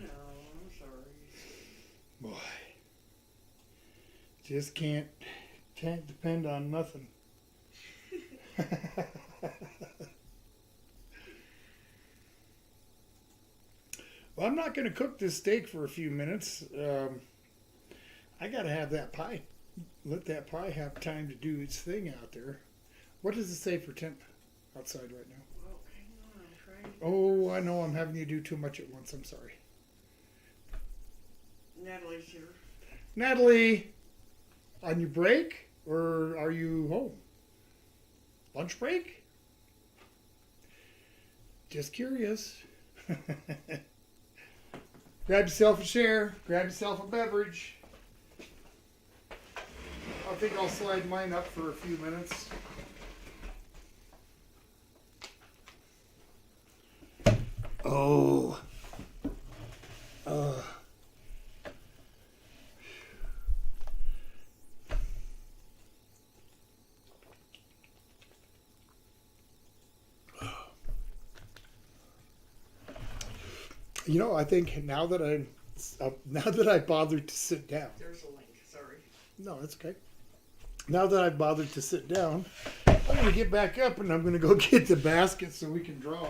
know. I'm sorry. Boy. Just can't depend on nothing. Well, I'm not going to cook this steak for a few minutes. I got to have that pie. Let that pie have time to do its thing out there. What does it say for temp outside right now? Well, hang on, I'm trying. Oh, I know I'm having you do too much at once. I'm sorry. Natalie's here. Natalie, on your break or are you home? Lunch break? Just curious. Grab yourself a chair. Grab yourself a beverage. I think I'll slide mine up for a few minutes. Oh. You know, I think now that I bothered to sit down. There's a link, sorry. No, that's okay. Now that I've bothered to sit down, I'm going to get back up and I'm going to go get the basket so we can draw.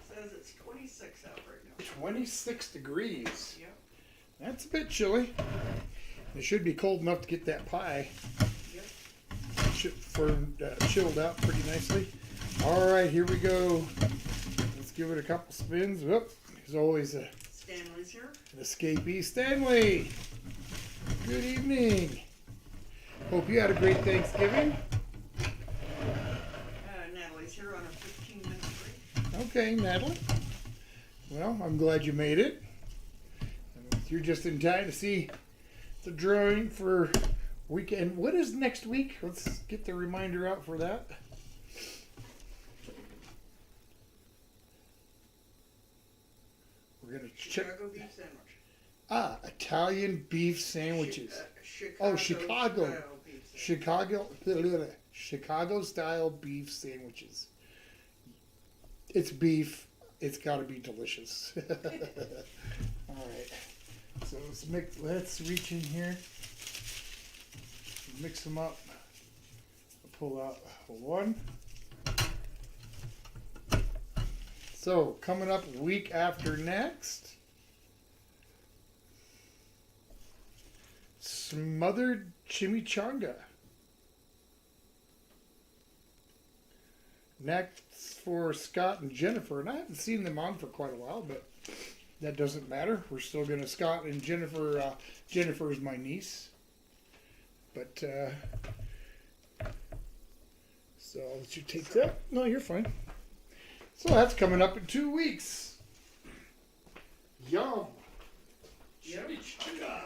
Says it's 26 out right now. 26 degrees. Yep. That's a bit chilly. It should be cold enough to get that pie Yep. chilled out pretty nicely. All right, here we go. Let's give it a couple spins. Whoop. There's always Stanley's here. an escapee. Stanley, good evening. Hope you had a great Thanksgiving. Natalie's here on a 15-minute break. Okay, Natalie. Well, I'm glad you made it. You're just in time to see the drawing for weekend. What is next week? Let's get the reminder out for that. We're gonna check. Chicago beef sandwich. Italian beef sandwiches. Chicago. Chicago. Style beef sandwich. Chicago style beef sandwiches. It's beef. It's got to be delicious. All right. So let's reach in here. Mix them up. Pull out one. So coming up week after next. Smothered chimichanga. Next for Scott and Jennifer, and I haven't seen them on for quite a while, but that doesn't matter. We're still gonna Scott and Jennifer. Jennifer is my niece, but so I'll let you take that. No, you're fine. So that's coming up in 2 weeks. Yum. Chimichanga.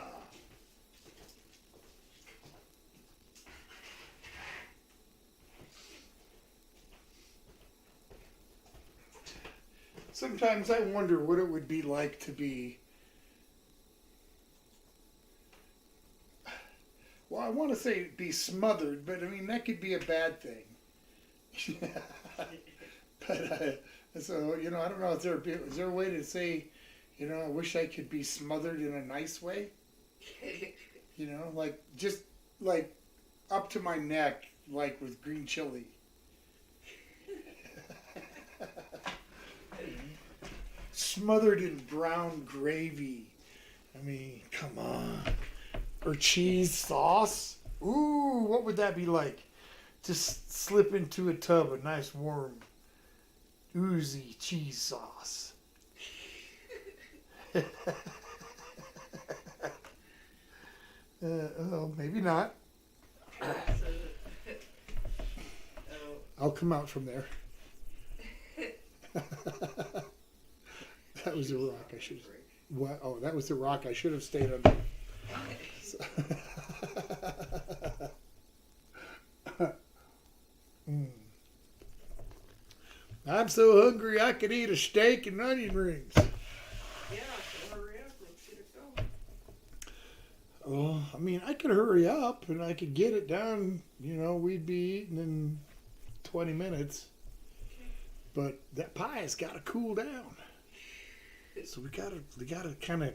Sometimes I wonder what it would be like to be, well, I want to say be smothered, but I mean, that could be a bad thing. But, so, you know, I don't know, is there a way to say, you know, I wish I could be smothered in a nice way? You know, like, just, like, up to my neck, like with green chili. Smothered in brown gravy. I mean, come on. Or cheese sauce. Ooh, what would that be like? Just slip into a tub of nice warm, oozy cheese sauce. Well, maybe not. I'll come out from there. That was the rock I should. What? Oh, that was the rock I should have stayed under. So. I'm so hungry I could eat a steak and onion rings. Yeah, so hurry up, let's get it Oh, I mean, I could hurry up and I could get it done. You know, we'd be eating in 20 minutes. But that pie has got to cool down. So we gotta kind of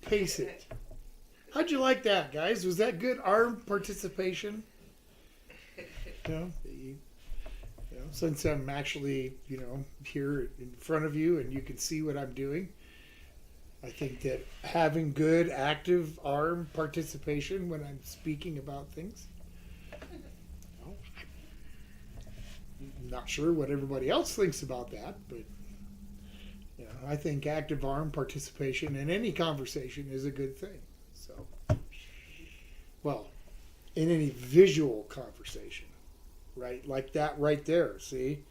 pace it. How'd you like that, guys? Was that good arm participation? Since I'm actually, here in front of you and you can see what I'm doing, I think that having good active arm participation when I'm speaking about things. I'm not sure what everybody else thinks about that, but I think active arm participation in any conversation is a good thing. So, well, in any visual conversation, right? Like that right there, see?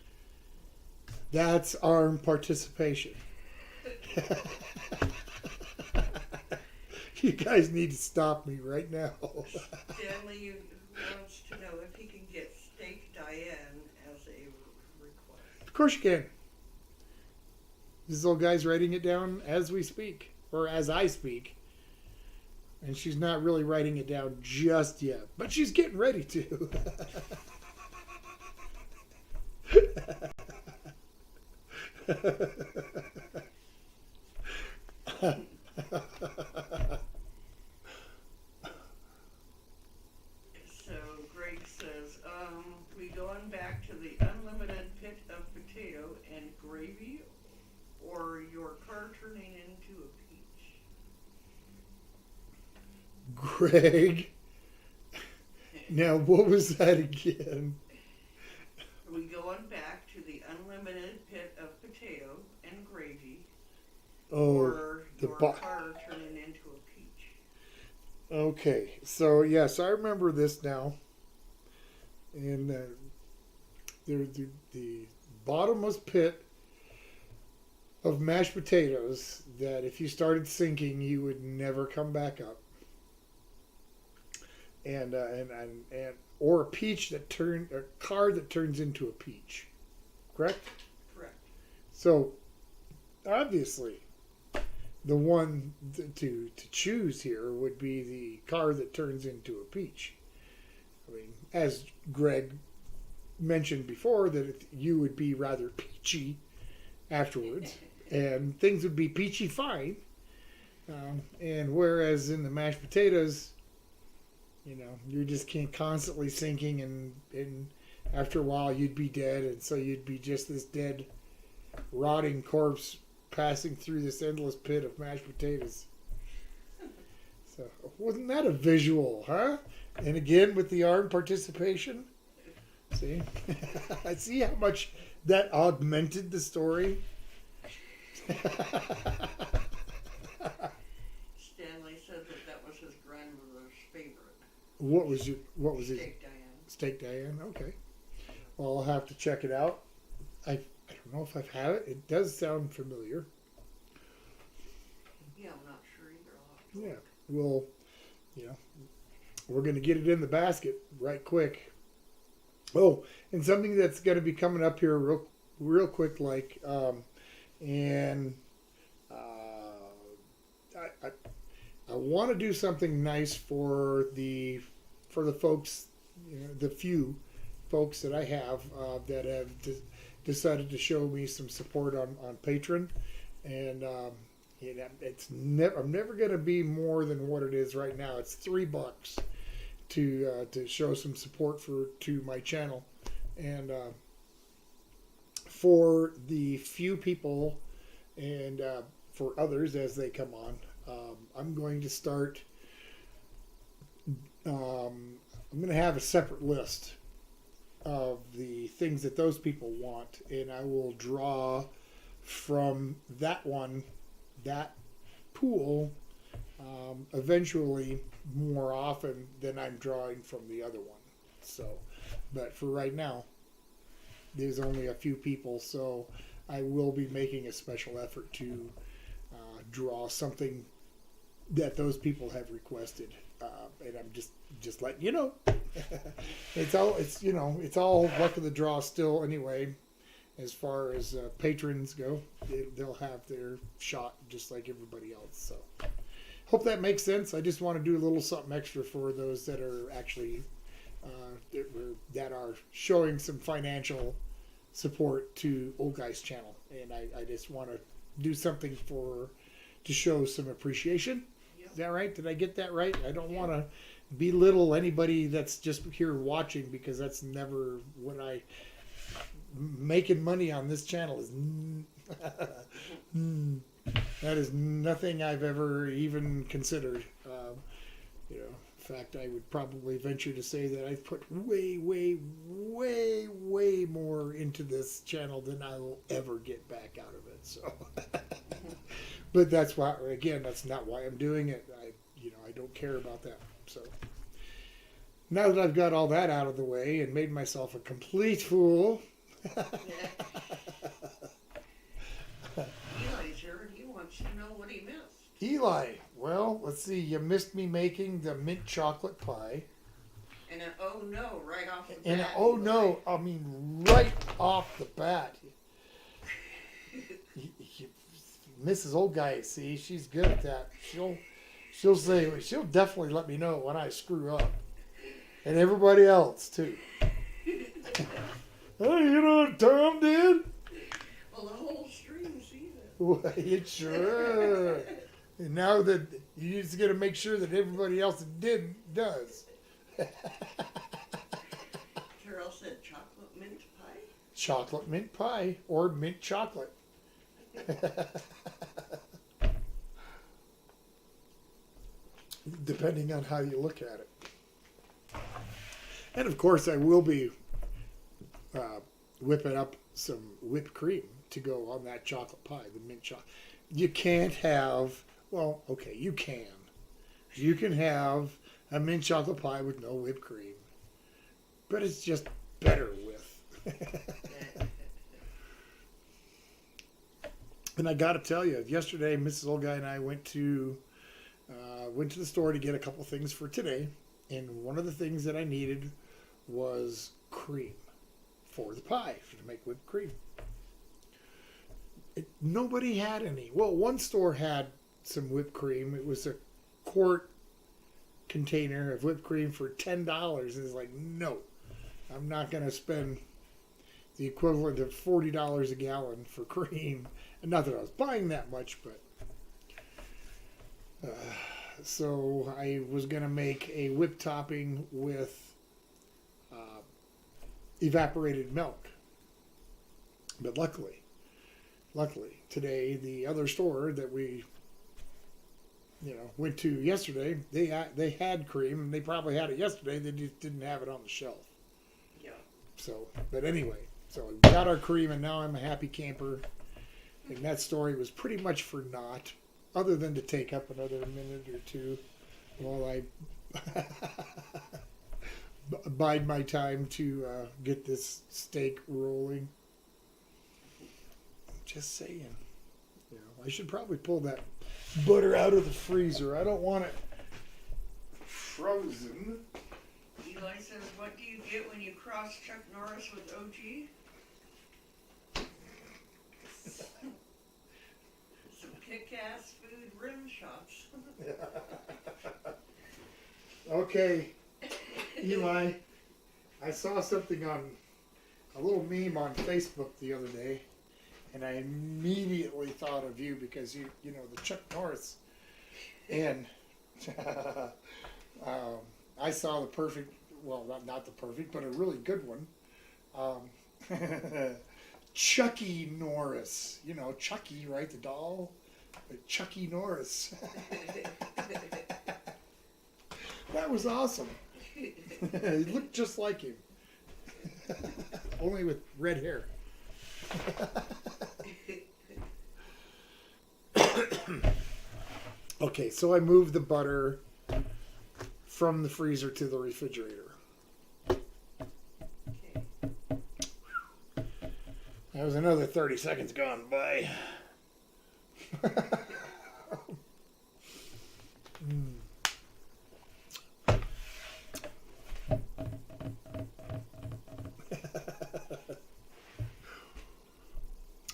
That's arm participation. You guys need to stop me right now. Stanley wants to know if he can get Steak Diane as a request. Of course you can. This old guy's writing it down as we speak, or as I speak. And she's not really writing it down just yet, but she's getting ready to. So Greg says, we going back to the unlimited pit of potato and gravy, or your car turning into a peach? Greg. Now, what was that again? Are we going back to the unlimited pit of potato and gravy, or your car turning into a peach? Okay, so yes, I remember this now. And the bottomless pit of mashed potatoes that if you started sinking, you would never come back up. And or a peach that a car that turns into a peach. Correct? Correct. So obviously the one to choose here would be the car that turns into a peach. I mean, as Greg mentioned before, that you would be rather peachy afterwards, and things would be peachy fine. And whereas in the mashed potatoes, you just can't constantly sinking, and after a while you'd be dead, and so you'd be just this dead, rotting corpse passing through this endless pit of mashed potatoes. So wasn't that a visual, huh? And again with the arm participation. See? I see how much that augmented the story. Stanley said that was his grandmother's favorite. What was his Steak Diane. Steak Diane? Okay. Well, I'll have to check it out. I don't know if I've had it. It does sound familiar. Yeah, I'm not sure either. Yeah. Well, we're going to get it in the basket right quick. Oh, and something that's going to be coming up here real quick, like, I want to do something nice for the folks, the few folks that I have that have decided to show me some support on Patreon, and I'm never going to be more than what it is right now. It's $3 to show some support to my channel, and for the few people and for others as they come on, I'm going to start. I'm going to have a separate list of the things that those people want, and I will draw from that pool eventually more often than I'm drawing from the other one. So, but for right now, there's only a few people, so I will be making a special effort to draw something that those people have requested, and I'm just letting you know. it's all luck of the draw still anyway. As far as patrons go, they'll have their shot just like everybody else. So, hope that makes sense. I just want to do a little something extra for those that are actually that are showing some financial support to Old Guy's channel, and I just want to do something to show some appreciation. Is that right? Did I get that right? I don't want to belittle anybody that's just here watching, because that's never what making money on this channel is. That is nothing I've ever even considered. In fact, I would probably venture to say that I've put way, way, way, way more into this channel than I will ever get back out of it. So, but that's why, again, that's not why I'm doing it. I don't care about that. So, now that I've got all that out of the way and made myself a complete fool. Eli's here. He wants to know what he missed. Eli, well, let's see. You missed me making the mint chocolate pie. And an oh no right off the bat. And oh no, I mean right off the bat. Mrs. Old Guy, see, she's good at that. She'll definitely let me know when I screw up, and everybody else too. Hey, you know what Tom did? Well, the whole stream sees it. Well, it sure. And now that you just got to make sure that everybody else does. Carol said chocolate mint pie. Chocolate mint pie or mint chocolate. Depending on how you look at it. And of course, I will be whipping up some whipped cream to go on that chocolate pie, the mint chocolate. You can't have, well, okay, you can. You can have a mint chocolate pie with no whipped cream, but it's just better with. And I got to tell you, yesterday, Mrs. Old Guy and I went to the store to get a couple things for today, and one of the things that I needed was cream for the pie, to make whipped cream. Nobody had any. Well, one store had some whipped cream. It was a quart container of whipped cream for $10. And it's like, no, I'm not going to spend the equivalent of $40 a gallon for cream. And not that I was buying that much, but so I was going to make a whipped topping with evaporated milk. But luckily, today, the other store that we went to yesterday, they had cream, and they probably had it yesterday. They just didn't have it on the shelf. Yeah. So, but anyway, so we got our cream, and now I'm a happy camper. And that story was pretty much for naught, other than to take up another minute or two while I bide my time to get this steak rolling. Just saying. I should probably pull that butter out of the freezer. I don't want it frozen. Eli says, what do you get when you cross Chuck Norris with OG? Some kick-ass food rim shots. Okay, Eli, I saw something on a little meme on Facebook the other day, and I immediately thought of you because you know the Chuck Norris, and I saw the perfect, well, not the perfect, but a really good one. Chucky Norris, Chucky, right, the doll, Chucky Norris. That was awesome. He looked just like him, only with red hair. Okay, so I moved the butter from the freezer to the refrigerator. Okay. That was another 30 seconds gone by.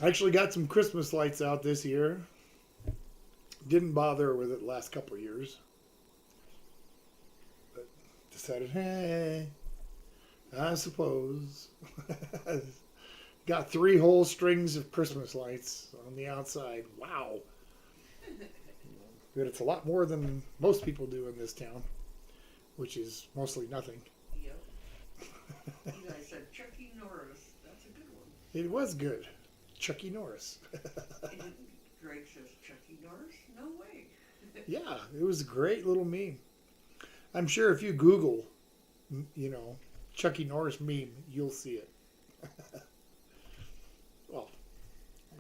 I actually got some Christmas lights out this year. Didn't bother with it the last couple of years. But decided, hey, I suppose. Got 3 whole strings of Christmas lights on the outside. Wow. But it's a lot more than most people do in this town, which is mostly nothing. Yep. You guys said Chucky Norris. That's a good one. It was good. Chucky Norris. And Greg says, Chucky Norris? No way. Yeah, it was a great little meme. I'm sure if you Google, Chucky Norris meme, you'll see it. Well,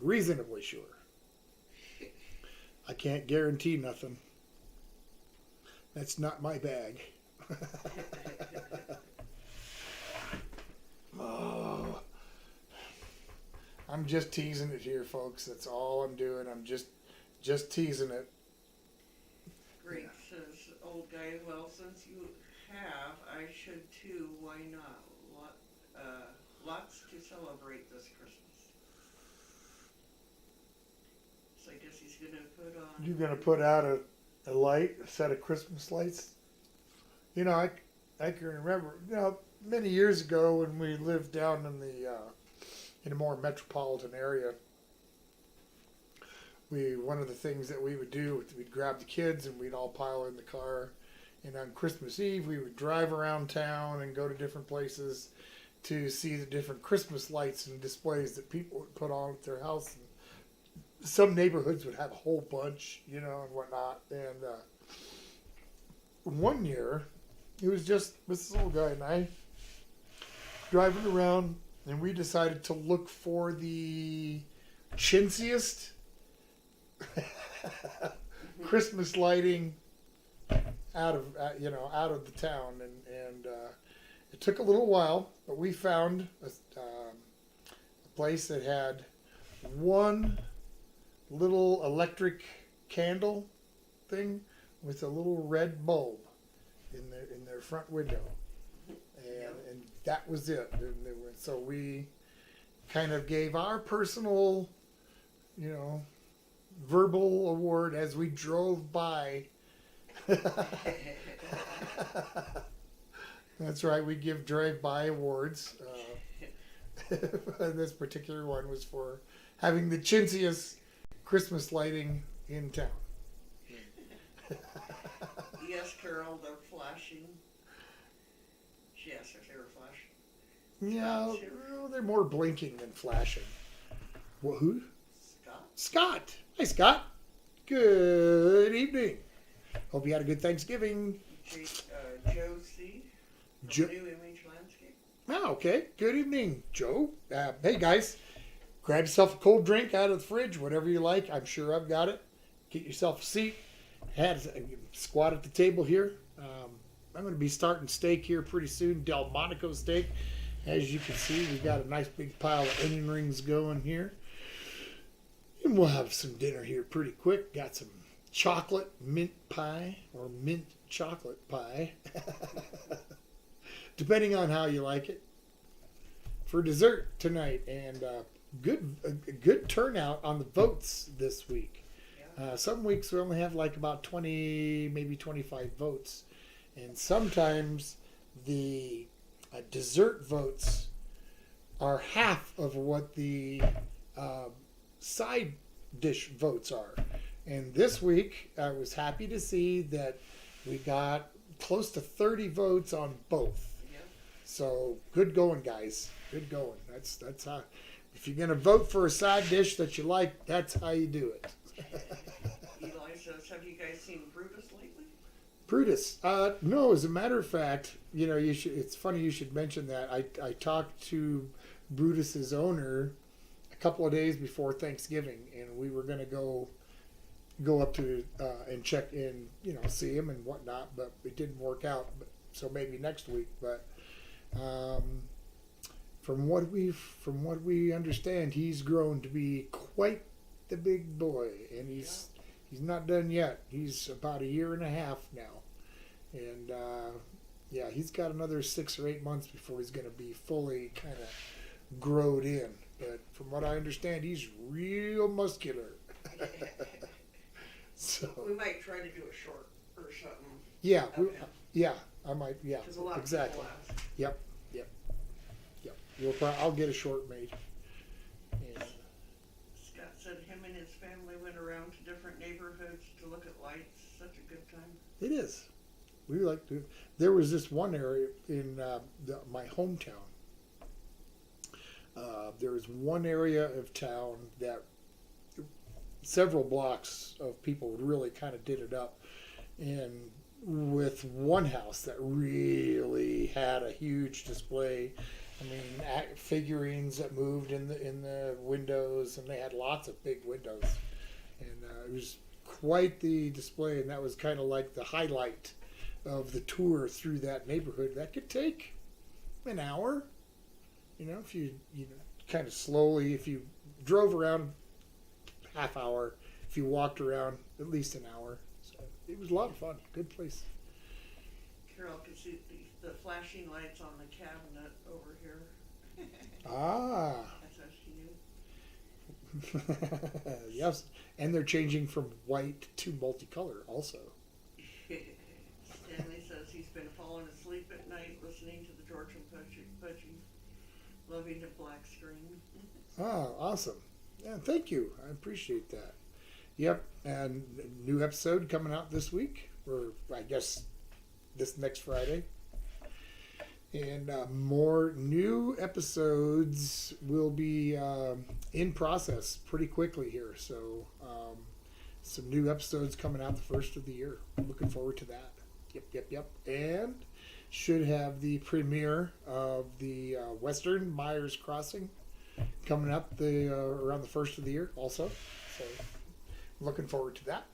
reasonably sure. I can't guarantee nothing. That's not my bag. Oh, I'm just teasing it here, folks. That's all I'm doing. I'm just teasing it. Greg says, old guy, well, since you have, I should too. Why not? Lots to celebrate this Christmas. So I guess he's going to put on... You're going to put out a light, a set of Christmas lights? I can remember, many years ago when we lived down in a more metropolitan area, one of the things that we would do, we'd grab the kids and we'd all pile in the car, and on Christmas Eve we would drive around town and go to different places to see the different Christmas lights and displays that people would put on at their house. And some neighborhoods would have a whole bunch, and whatnot. And one year, it was just this little guy and I driving around, and we decided to look for the chintziest Christmas lighting out of the town, and it took a little while, but we found a place that had one little electric candle thing with a little red bulb in their front window, and that was it. So we kind of gave our personal, verbal award as we drove by. That's right, we give drive-by awards. This particular one was for having the chintziest Christmas lighting in town. Yes, Carol, they're flashing. She asked if they were flashing. Yeah, well, they're more blinking than flashing. Well, who? Scott. Scott. Hi, Scott. Good evening. Hope you had a good Thanksgiving. Joe C. Joe. New Image Landscape. Oh, okay. Good evening, Joe. Hey, guys. Grab yourself a cold drink out of the fridge, whatever you like. I'm sure I've got it. Get yourself a seat. Squat at the table here. I'm going to be starting steak here pretty soon. Delmonico steak. As you can see, we've got a nice big pile of onion rings going here. And we'll have some dinner here pretty quick. Got some chocolate mint pie or mint chocolate pie. Depending on how you like it. For dessert tonight. And a good turnout on the votes this week. Some weeks we only have like about 20, maybe 25 votes. And sometimes the dessert votes are half of what the side dish votes are. And this week I was happy to see that we got close to 30 votes on both. Yeah. So good going, guys. Good going. That's how. If you're going to vote for a side dish that you like, that's how you do it. Eli says, have you guys seen Brutus lately? Brutus. No, as a matter of fact, you should. It's funny you should mention that. I talked to Brutus's owner a couple of days before Thanksgiving, and we were going to go up to and check in, see him and whatnot, but it didn't work out. So maybe next week. But from what we understand, he's grown to be quite the big boy, and he's not done yet. He's about a year and a half now, and he's got another 6 or 8 months before he's going to be fully kind of growed in. But from what I understand, he's real muscular. So We might try to do a short or something. yeah, of him, yeah, I might, yeah, because a lot exactly. of people ask. Yep. I'll get a short made. And, Scott said him and his family went around to different neighborhoods to look at lights. Such a good time. it is. We like to. There was this one area in my hometown. There was one area of town that several blocks of people really kind of did it up, and with one house that really had a huge display. I mean, figurines that moved in the windows, and they had lots of big windows, and it was quite the display. And that was kind of like the highlight of the tour through that neighborhood. That could take an hour, if you kind of slowly. If you drove around, half hour. If you walked around, at least an hour. So it was a lot of fun. Good place. Carol could see the flashing lights on the cabinet over here. Ah. That's how she knew. Yes, and they're changing from white to multicolor also. Stanley says he's been falling asleep at night listening to the Georgian Pudgy, loving the black screen. Oh, awesome. Yeah, thank you. I appreciate that. Yep, and a new episode coming out this week, or I guess this next Friday. And more new episodes will be in process pretty quickly here. So some new episodes coming out the first of the year. Looking forward to that. Yep. And should have the premiere of the Western Myers Crossing coming up around the first of the year also. So looking forward to that.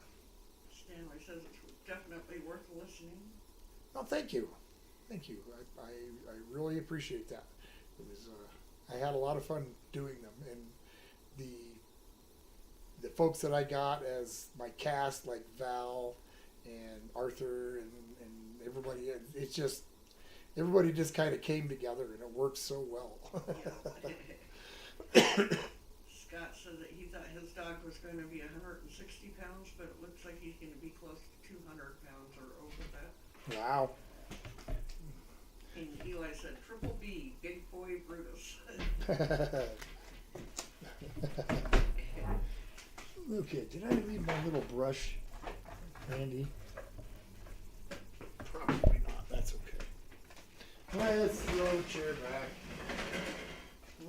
Stanley says it's definitely worth listening. Oh, thank you. Thank you. I really appreciate that. It was I had a lot of fun doing them, and the folks that I got as my cast, like Val and Arthur and everybody, it's just everybody just kind of came together, and it worked so well. Scott said that he thought his dog was going to be 160 pounds, but it looks like he's going to be close to 200 pounds or over that. Wow. And Eli said, "Triple B, big boy Brutus." Okay, did I leave my little brush handy? Probably not. That's okay. Let's throw the chair back.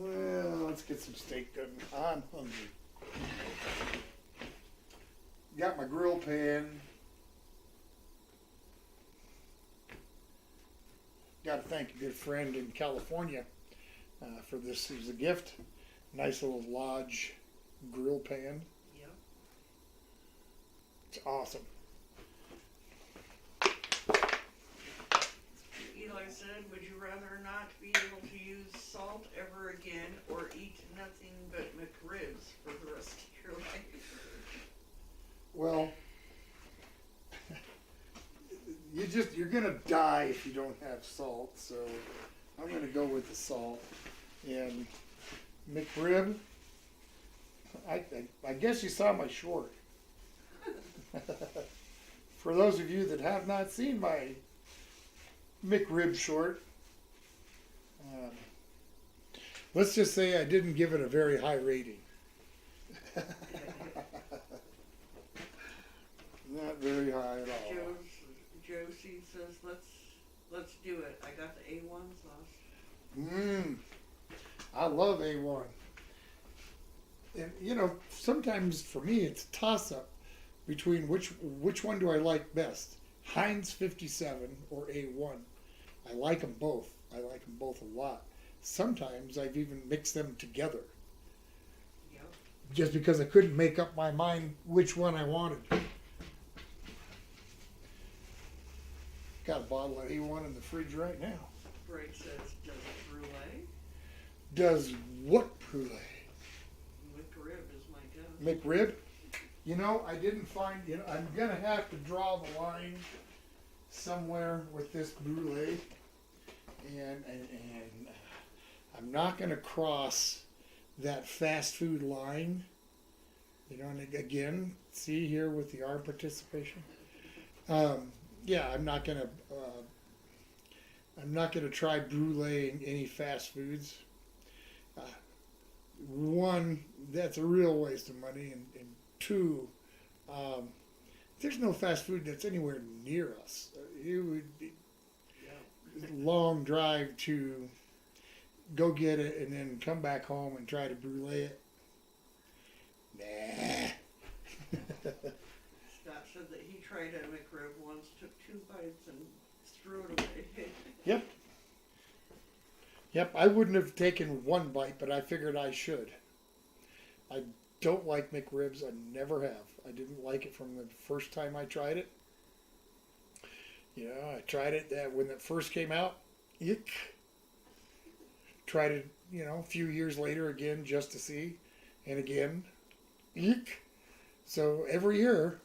Well, let's get some steak done. I'm hungry. Got my grill pan. Got to thank a good friend in California for this. It was a gift. Nice little Lodge grill pan. Yep. It's awesome. Eli said, "Would you rather not be able to use salt ever again, or eat nothing but McRibs for the rest of your life?" Well, you're gonna die if you don't have salt. So I'm gonna go with the salt. And McRib, I guess you saw my short. For those of you that have not seen my McRib short, let's just say I didn't give it a very high rating. Not very high at all. Josie says, let's do it. I got the A1 sauce. I love A1. And sometimes for me it's a toss-up between which one do I like best, Heinz 57 or A1. I like them both. I like them both a lot. Sometimes I've even mixed them together. Yep. Just because I couldn't make up my mind which one I wanted. Got a bottle of A1 in the fridge right now. Greg says, does brulee? Does what brulee? McRib is my guess. McRib? I didn't find, I'm going to have to draw the line somewhere with this brulee. And I'm not going to cross that fast food line You know, and again, see here with the R participation. Yeah, I'm not gonna try bruleeing any fast foods. Uh, One, that's a real waste of money, and two, um, there's no fast food that's anywhere near us. It would be Yeah. a long drive to go get it and then come back home and try to brulee it. Nah. Scott said that he tried a McRib once, took 2 bites and threw it away. Yep. Yep, I wouldn't have taken one bite, but I figured I should. I don't like McRibs. I never have. I didn't like it from the first time I tried it. You know, I tried it when it first came out. Yuck. Tried it, a few years later again just to see, and again. Yuck. So every year,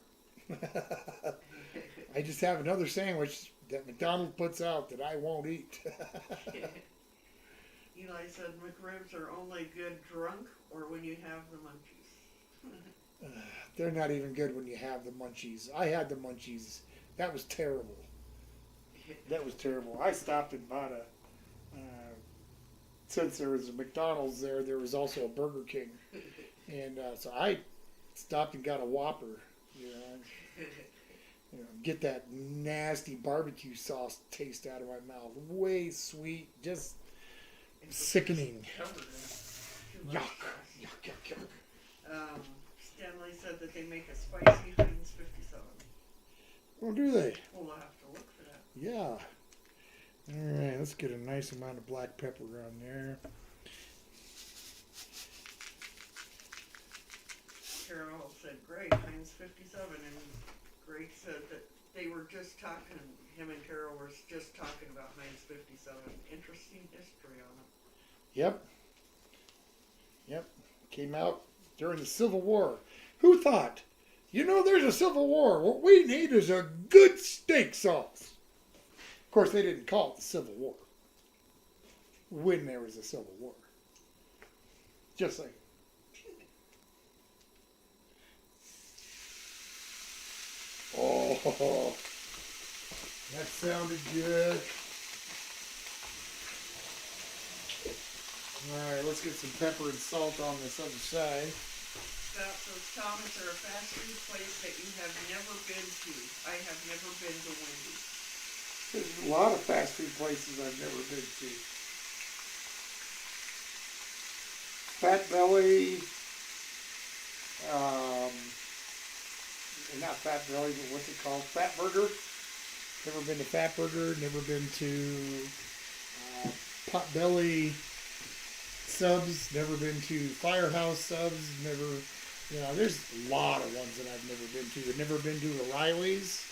I just have another sandwich that McDonald's puts out that I won't eat. Eli said McRibs are only good drunk or when you have the munchies. They're not even good when you have the munchies. I had the munchies. That was terrible. That was terrible. I stopped and bought since there was a McDonald's there was also a Burger King. And so I stopped and got a Whopper, get that nasty barbecue sauce taste out of my mouth. Way sweet, just sickening. Yuck, yuck, yuck, yuck. Stanley said that they make a spicy Heinz 57. Oh, do they? We'll have to look for that. Yeah. All right, let's get a nice amount of black pepper on there. Carol said, great, Heinz 57. And Greg said that they were just talking, him and Carol were just talking about Heinz 57. Interesting history on it. Yep. Yep. Came out during the Civil War. Who thought? There's a Civil War. What we need is a good steak sauce. Of course, they didn't call it the Civil War when there was a Civil War. Just like. Oh, that sounded good. All right, let's get some pepper and salt on this other side. Scott says, Tom, is there a fast food place that you have never been to? I have never been to Wendy's. There's a lot of fast food places I've never been to. Fat Belly, not Fat Belly, but what's it called? Fat Burger. Never been to Fat Burger. Never been to Potbelly Subs. Never been to Firehouse Subs. Never, there's a lot of ones that I've never been to. I've never been to O'Reilly's.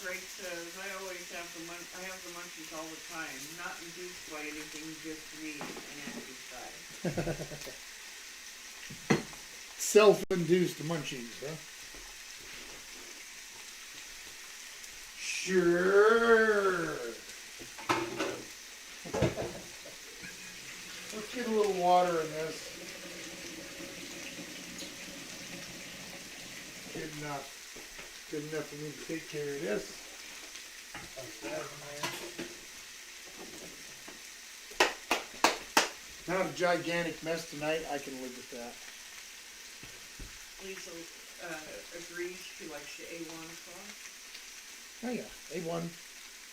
Greg says, I always have I have the munchies all the time, not induced by anything, just me, an active guy. Self-induced munchies, huh? Sure. Let's get a little water in this. Good enough. Good enough for me to take care of this. That's that in there. Not a gigantic mess tonight. I can live with that. Lisa agrees she likes the A1 sauce. Oh yeah, A1,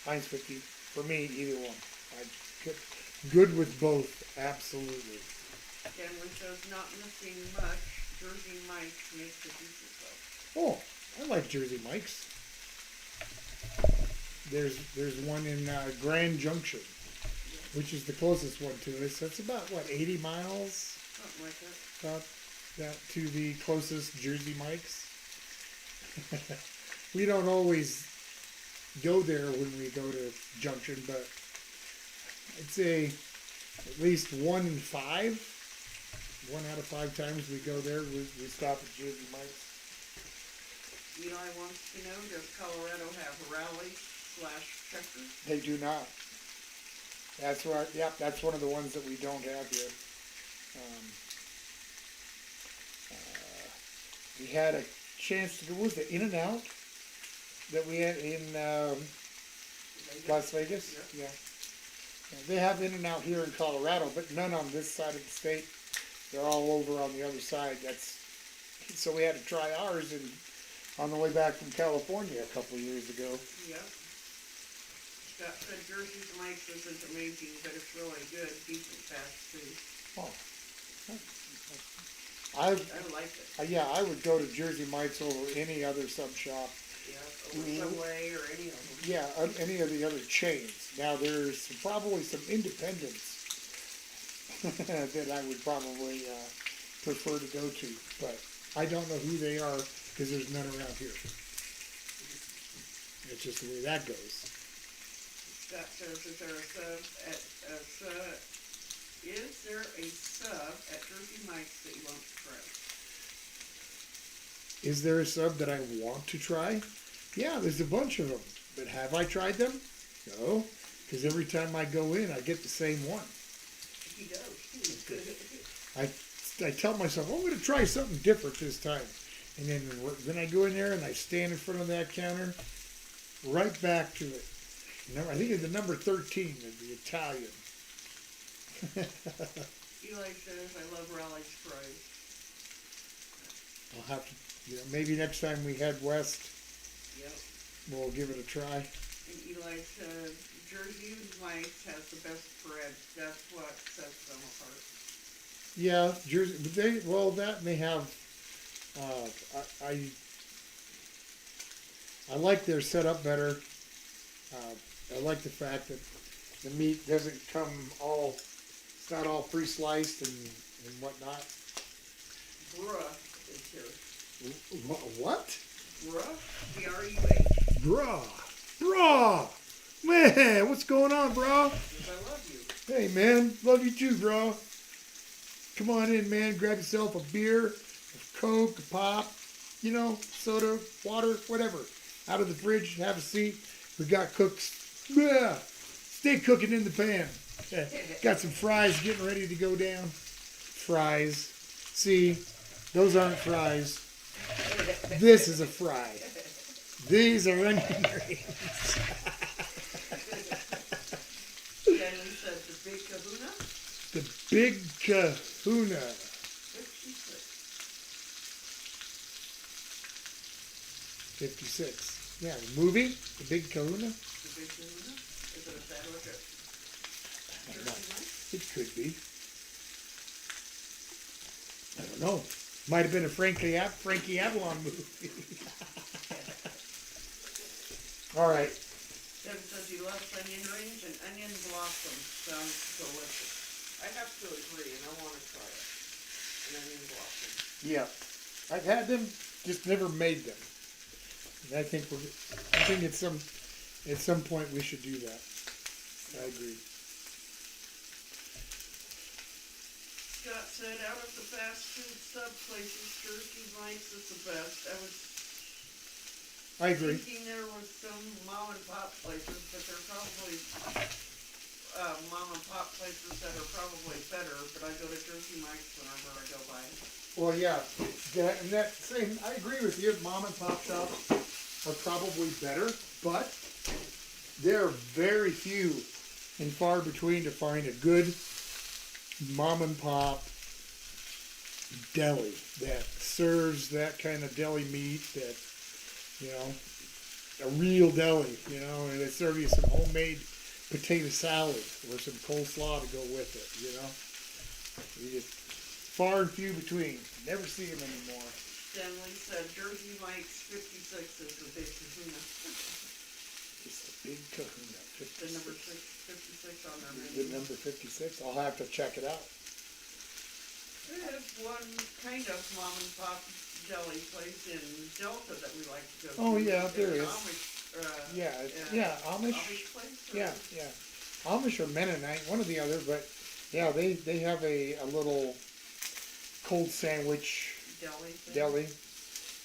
Heinz 50. For me, either one. Good with both, absolutely. Stanley says, not missing much. Jersey Mike's makes the pizza sauce. Oh, I like Jersey Mike's. There's one in Grand Junction, which is the closest one to us. That's about 80 miles. Something like that. About that to the closest Jersey Mike's. We don't always go there when we go to Junction, but I'd say at least 1 in 5. 1 out of 5 times we go there, we stop at Jersey Mike's. Eli wants to know, does Colorado have rally/checkers? They do not. That's right. Yep, that's one of the ones that we don't have here. we had a chance to go with the In-N-Out that we had in Las Vegas. Yeah. And they have In-N-Out here in Colorado, but none on this side of the state. They're all over on the other side. So we had to try ours on the way back from California a couple of years ago. Yep. Scott said Jersey's Mike's isn't amazing, but it's really good, decent fast food. Oh. I like it. Yeah, I would go to Jersey Mike's over any other sub shop. Yeah, over Subway or any of them. Yeah, any of the other chains. Now there's probably some independents that I would probably prefer to go to, but I don't know who they are because there's none around here. It's just the way that goes. Scott says, is there a sub at Jersey Mike's that you want to try? Is there a sub that I want to try? Yeah, there's a bunch of them. But have I tried them? No, because every time I go in, I get the same one. He does. I tell myself, I'm going to try something different this time. And then I go in there and I stand in front of that counter, right back to it. I think it's the number 13 of the Italian. Eli says, I love Raleigh's fries. I'll have to, maybe next time we head west, Yep. we'll give it a try. And Eli said, Jersey Mike's has the best bread. That's what sets them apart. Yeah, Jersey, but that may have, I like their setup better. I like the fact that the meat doesn't come it's not all pre-sliced and whatnot. Bruh is here. What? Bruh? B-R-U-H. Brah! Man, what's going on, bro? Because I love you. Hey, man, love you too, bro. Come on in, man. Grab yourself a beer, a Coke, a pop, soda, water, whatever. Out of the fridge, have a seat. We got cooks. Yeah. Stay cooking in the pan. Got some fries getting ready to go down. Fries. See, those aren't fries. This is a fry. These are onion rings. Stanley said the Big Kahuna. The Big Kahuna. 56. Yeah, the movie, The Big Kahuna. The Big Kahuna? Is it a sandwich at Jersey Mike's? It could be. I don't know. Might have been a Frankie Avalon movie. All right. Deb says he loves onion rings and onion blossom. Sounds delicious. I have to agree, and I want to try it. An onion blossom. Yeah, I've had them, just never made them. And I think at some point we should do that. I agree. Scott said, out of the fast food sub places, Jersey Mike's is the best. I was I agree. thinking there was some mom and pop places, but they're probably mom and pop places that are probably better. But I go to Jersey Mike's whenever I go by. Well, yeah, I agree with you. Mom and pop shops are probably better, but they're very few and far between to find a good mom and pop deli that serves that kind of deli meat that, a real deli, and they serve you some homemade potato salad or some coleslaw to go with it, You just far and few between. Never see them anymore. Stanley said Jersey Mike's 56 is the Big Kahuna. It's the Big Kahuna. The number 56 on their The menu. number 56. I'll have to check it out. There's one kind of mom and pop deli place in Delta that we like to go to. Oh, yeah, there There's is. Amish. Amish place? Or Yeah. Amish or Mennonite, one or the other, but yeah, they have a little cold sandwich Deli thing? deli.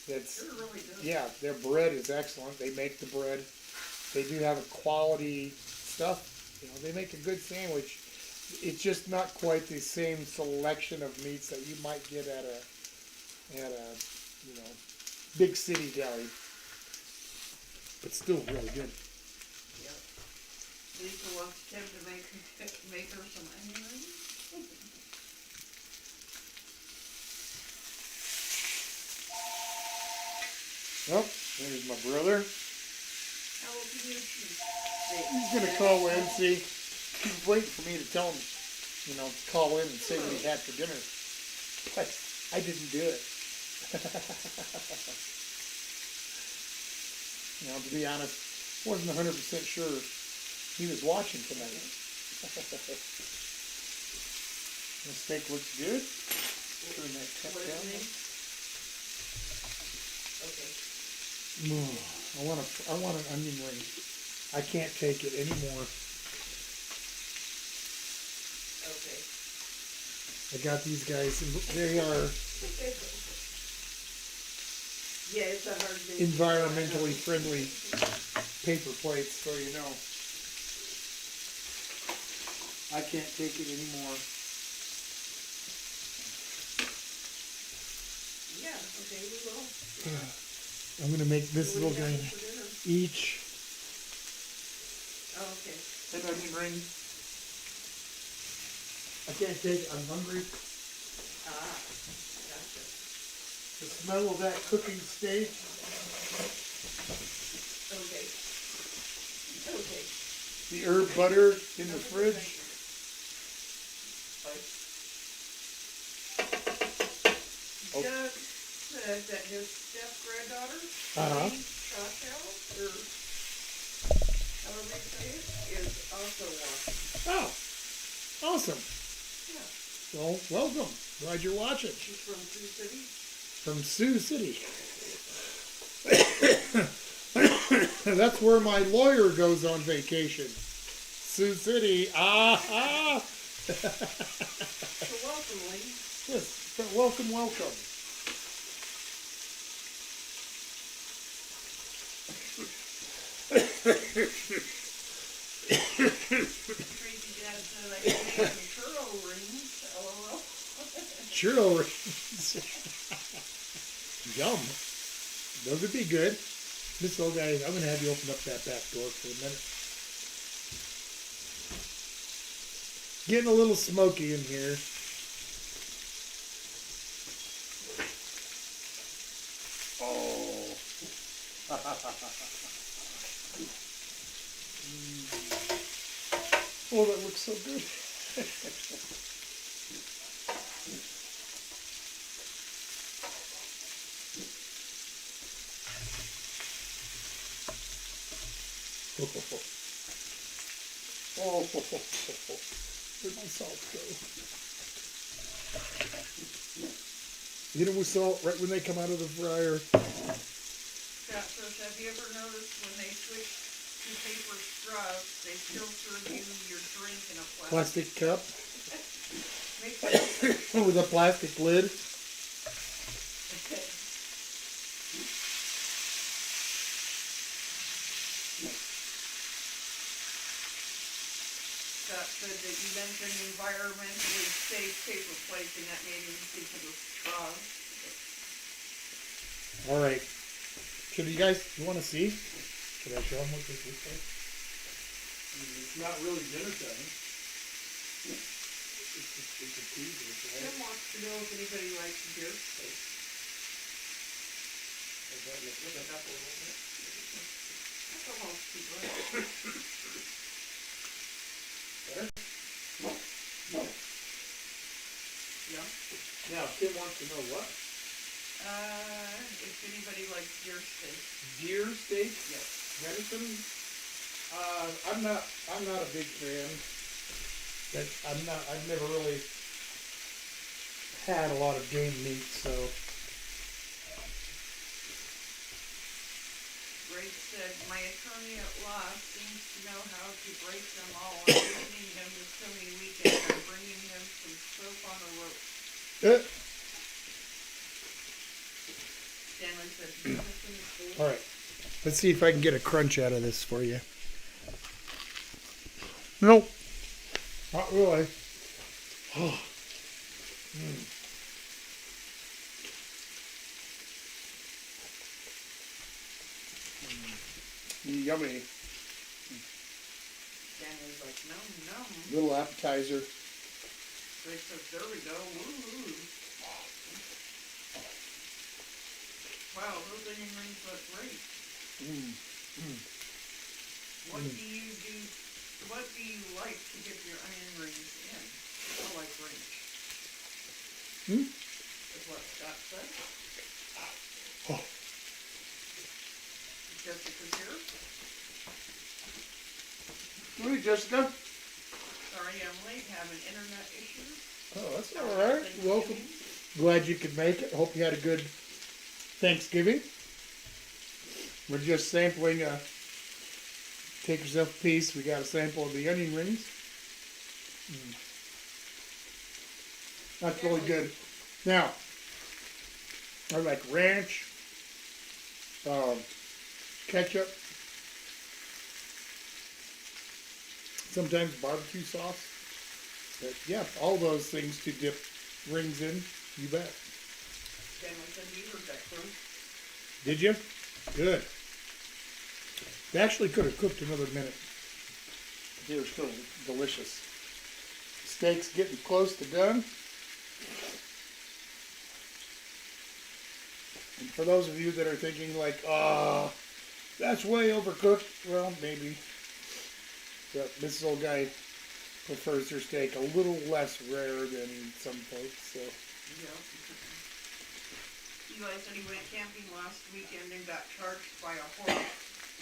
That's They're really good. yeah, their bread is excellent. They make the bread. They do have a quality stuff. They make a good sandwich. It's just not quite the same selection of meats that you might get at a you know, big city deli. But still really good. Yep. Lisa wants Tim to make her some onion rings. Oh, there's my brother. How open your cheese? He's gonna call in, see. He's waiting for me to tell him, you know, to call in and say what he had for dinner. But I didn't do it. You know, to be honest, wasn't 100% sure he was watching tonight. The steak looks good. Turn that cut What is down. the name? Okay. I want an onion ring. I can't take it anymore. Okay. I got these guys, and they are Yeah, it's a hard thing. environmentally friendly paper plates, so you know. I can't take it anymore. Yeah, okay, we will. I'm gonna make this What do little you guy have for dinner? each Oh, okay. an onion ring. I can't take it. I'm hungry. Ah, gotcha. The smell of that cooking steak. Okay. Okay. The herb butter in the fridge. Oh. Doug said that his step-granddaughter, Uh-huh. Chantel, or however you say it, is also watching. Oh, awesome. Yeah. Well, welcome. Glad you're watching. She's from Sioux City. From Sioux City. That's where my lawyer goes on vacation. Sioux City. Ah. So welcome, Lee. Yes, welcome. Crazy Dad said I can make some churro rings. LOL. Churro rings. Yum. Those would be good. This old guy, I'm going to have you open up that back door for a minute. Getting a little smoky in here. Oh. Oh, that looks so good. Oh, where'd my salt go? Hit them with salt right when they come out of the fryer. Scott says, have you ever noticed when they switch to paper straws, they still serve you your drink in a Plastic cup Makes sense. with a plastic lid. Scott said that you mentioned environmentally safe paper plates, and that made me think of the straws. All right. Should you guys, you want to see? Should I show them what this looks like? It's not really dinner time. It's a teaser, Tim right? wants to know if anybody likes beer steak. Look it up a little bit. That's almost too good. Better? Yeah. Now, Tim wants to know what? If anybody likes deer steak. Deer steak? Yes. Venison? I'm not a big fan. I've never really had a lot of game meat, so. Grace said, my attorney at law seems to know how to break them all. I'm visiting him this coming weekend. I'm bringing him some soap on a rope. Stanley said, "Venison is good." All right. Let's see if I can get a crunch out of this for you. Nope. Not really. Oh. Yummy. Stanley's like, nom, nom. Little appetizer. Greg says, there we go. Woo. Wow, those onion rings look great. What do you do? What do you like to dip your onion rings in? I like ranch. Is what Scott said. Oh. Jessica's here. Hey, Jessica. Sorry I'm late, having internet issues. Oh, that's all right. Welcome. Glad you could make it. Hope you had a good Thanksgiving. We're just sampling. Take yourself a piece. We got a sample of the onion rings. That's really good. Now, I like ranch, ketchup, sometimes barbecue sauce. But yeah, all those things to dip rings in. You bet. Stanley said you heard that crew. Did you? Good. They actually could have cooked another minute. They were still delicious. Steak's getting close to done. And for those of you that are thinking like, that's way overcooked, well, maybe. But Mrs. Old Guy prefers her steak a little less rare than some folks, so. Yeah. Eli said he went camping last weekend and got charged by a horse.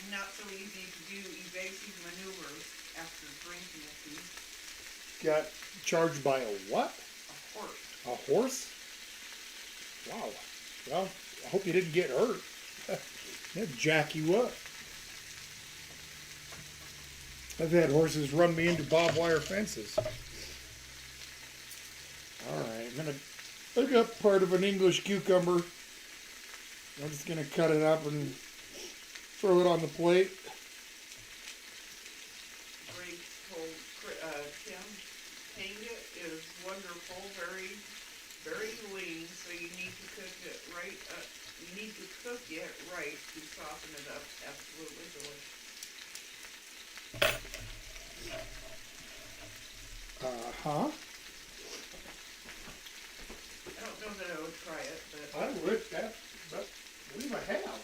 Not so easy to do evasive maneuvers after drinking a few. Got charged by a what? A horse. A horse? Wow. Well, I hope you didn't get hurt. That'd jack you up. I've had horses run me into barbed wire fences. Alright, I'm going to pick up part of an English cucumber. I'm just going to cut it up and throw it on the plate. Greg told Tim, Panga is wonderful, very, very lean, so you need to cook it right up. You need to cook it right to soften it up. Absolutely delicious. Uh-huh. I don't know that I would try it, but I would, but I believe I have.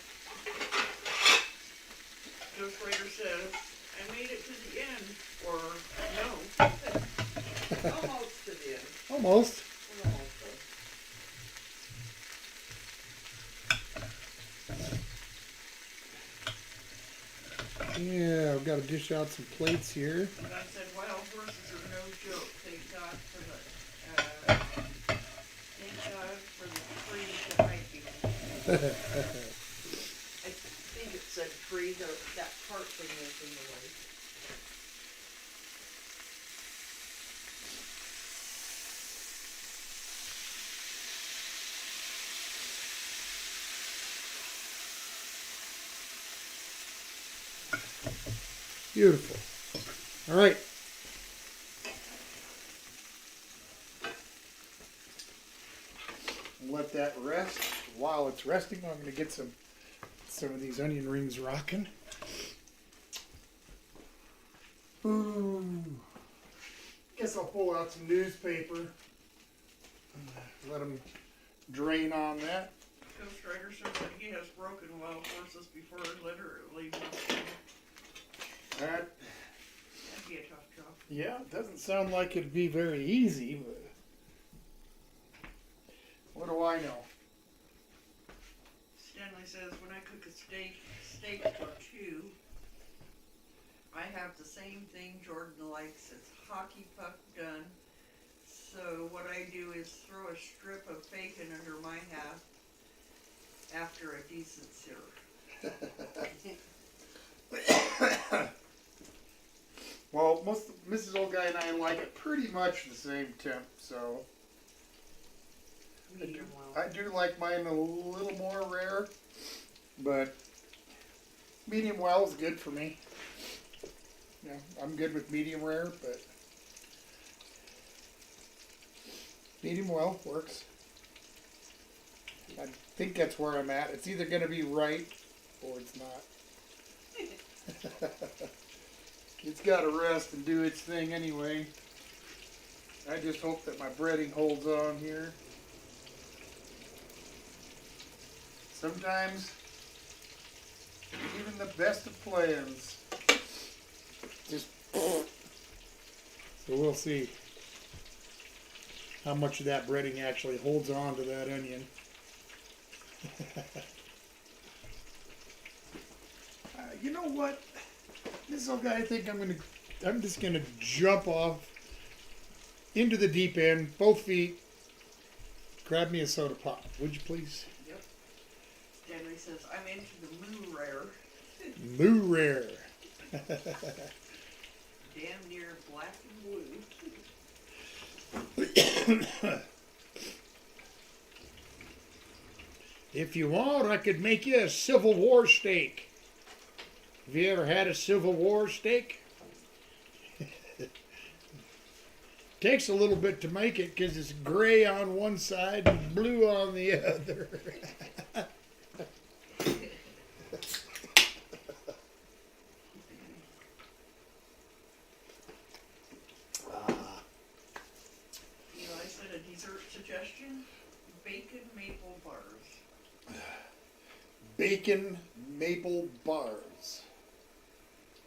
Ghost Rider says, I made it to the end. Or, no. Almost to the end. Almost. Almost. Yeah, I've got to dish out some plates here. And I said, wild horses are no joke. Thank God for the trees to hike you. I think it said trees, or that part thing is in the way. Beautiful. All right. Let that rest. While it's resting, I'm going to get some of these onion rings rocking. Ooh. Guess I'll pull out some newspaper. Let them drain on that. Ghost Rider says that he has broken wild horses before, literally. That, That'd be a tough job. yeah, it doesn't sound like it'd be very easy, but what do I know? Stanley says, when I cook a steak for two, I have the same thing Jordan likes. It's hockey puck done. So what I do is throw a strip of bacon under my half after a decent sear. Well, Mrs. Old Guy and I like it pretty much the same temp, so Medium well. I do like mine a little more rare, but medium well is good for me. Yeah, I'm good with medium rare, but medium well works. I think that's where I'm at. It's either going to be right or it's not. It's got to rest and do its thing anyway. I just hope that my breading holds on here. Sometimes, even the best of plans just. So we'll see how much of that breading actually holds on to that onion. You know what? This old guy, I think I'm just gonna jump off into the deep end, both feet. Grab me a soda pop, would you please? Yep. Henry says, I'm into the moo rare. Moo rare. Damn near black and blue. If you want, I could make you a Civil War steak. Have you ever had a Civil War steak? Takes a little bit to make it because it's gray on one side and blue on the other. Eli said a dessert suggestion, bacon maple bars. Bacon maple bars.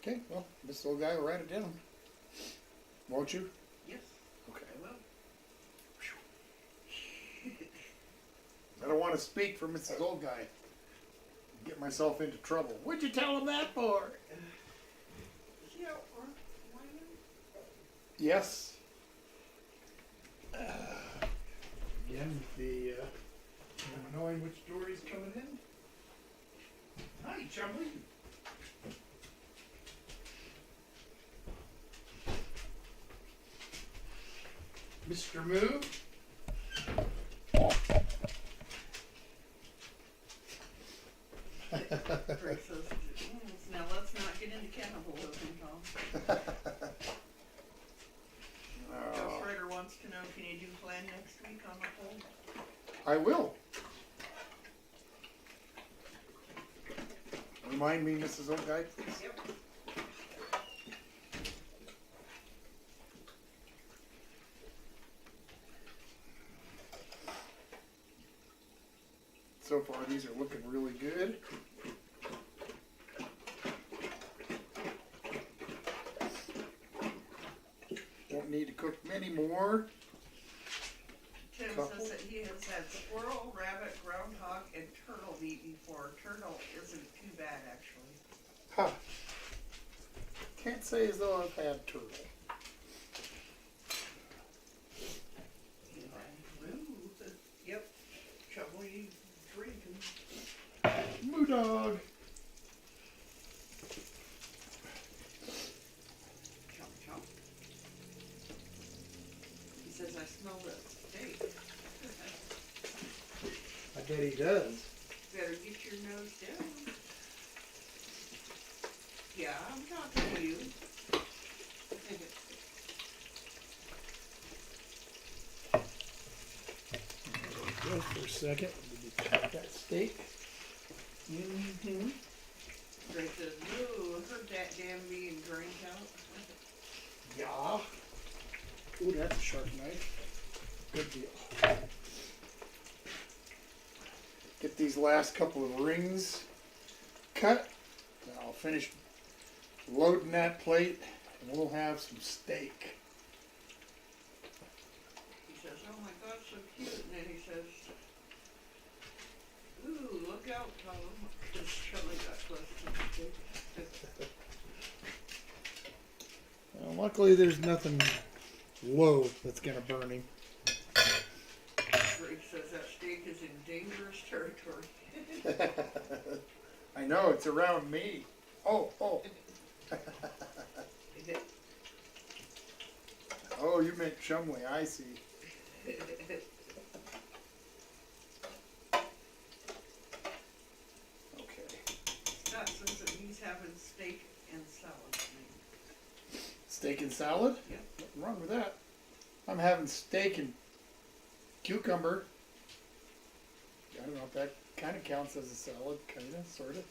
Okay, well, this old guy will write it down. Won't you? Yes, Okay. I will. I don't want to speak for Mrs. Old Guy. Get myself into trouble. What'd you tell him that for? Yeah, or why Yes. Again, the I'm knowing which door he's coming in. Hi, Chumley. Mr. Moo. Greg says, now let's not get into cannibalism, Tom. Ghost Rider wants to know, can you do plan next week on the poll? I will. Remind me, Mrs. Old Guy, please. Yep. So far, these are looking really good. Won't need to cook many more. Tim says that he has had squirrel, rabbit, groundhog, and turtle meat before. Turtle isn't too bad, actually. Huh. Can't say as though I've had turtle. Ooh, yep. Trouble you drinking. Moo dog. Chomp, chomp. He says, I smell the steak. I bet he does. Better get your nose down. Yeah, I'm talking to you. Go for a second. Let me check that steak. Mm-hmm. Greg says, ooh, I heard that damn being drained out. Yeah. Ooh, that's a sharp knife. Good deal. Get these last couple of rings cut. Then I'll finish loading that plate and we'll have some steak. He says, oh my God, so cute. And then he says, ooh, look out, Tom. Because Shelley got close to the steak. Well, luckily there's nothing low that's gonna burn him. Greg says that steak is in dangerous territory. I know, it's around me. Oh. Oh, you meant Chumley, I see. Okay. Scott says that he's having steak and salad tonight. Steak and salad? Yep. Nothing wrong with that. I'm having steak and cucumber. I don't know if that kind of counts as a salad, kind of, sort of.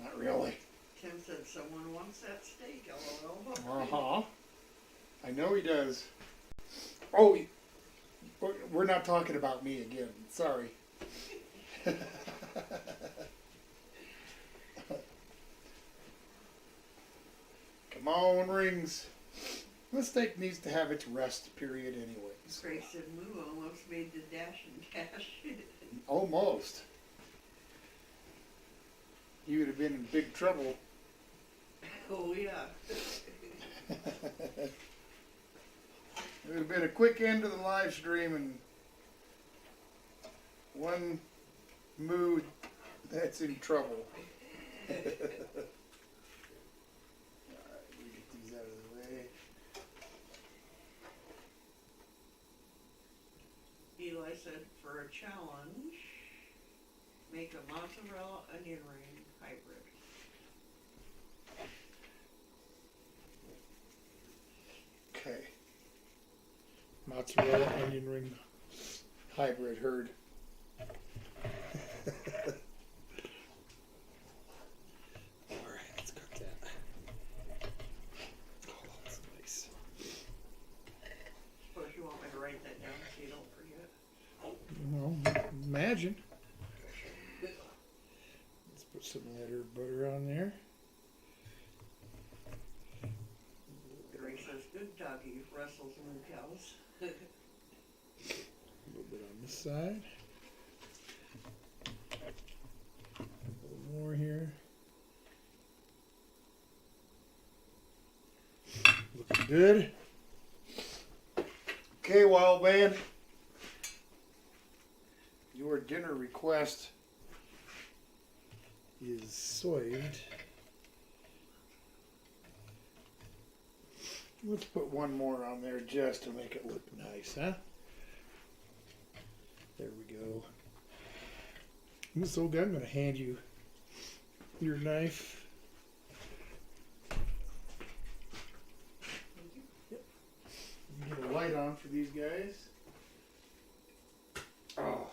Not really. Tim said someone wants that steak, LOL. Uh-huh. I know he does. Oh, we're not talking about me again. Sorry. Come on, rings. The steak needs to have its rest period anyways. Grace said Moo almost made the dash and dash. Almost. You would have been in big trouble. Oh yeah. It would have been a quick end to the live stream and one mood that's in trouble. Alright, we get these out of the way. Eli said for a challenge, make a mozzarella onion ring hybrid. Okay. Mozzarella onion ring hybrid heard. Alright, let's cook that. Oh, that's nice. Suppose you want me to write that down so you don't forget. Well, imagine. Let's put some of that herb butter on there. Grace says good doggy wrestles moo cows. A little bit on this side. A little more here. Looking good. Okay, wild man. Your dinner request is soyed. Let's put one more on there just to make it look nice, huh? There we go. Miss Olga, I'm going to hand you your knife. Yep. Get a light on for these guys. Oh.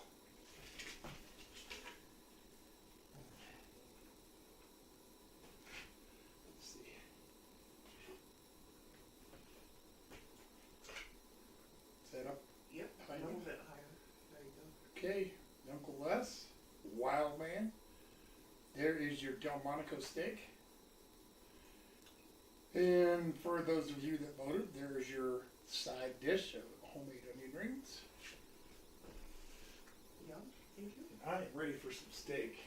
Let's see. Is that up? Yep, a High little enough? bit higher. There you go. Okay, Uncle Les, wild man. There is your Delmonico steak. And for those of you that voted, there's your side dish of homemade onion rings. Yum, thank you. I am ready for some steak.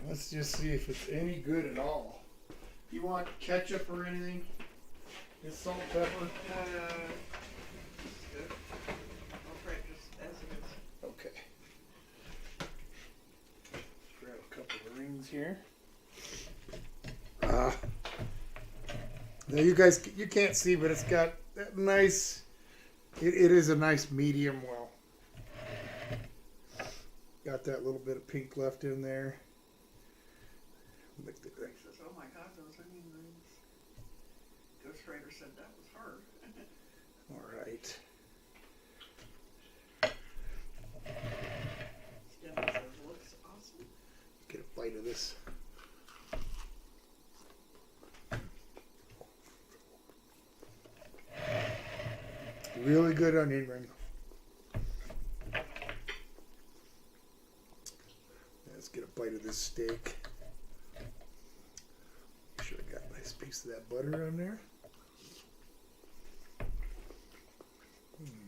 Let's just see if it's any good at all. You want ketchup or anything? Is salt, pepper? Good. I'll try it just as it is. Okay. Grab a couple of rings here. Now you guys, you can't see, but it's got that nice, it is a nice medium well. Got that little bit of pink left in there. Look at that. Grace says, oh my God, those onion rings. Ghost Rider said that was hard. All right. Stella says, looks awesome. Get a bite of this. Really good onion ring. Let's get a bite of this steak. Make sure I got a nice piece of that butter on there.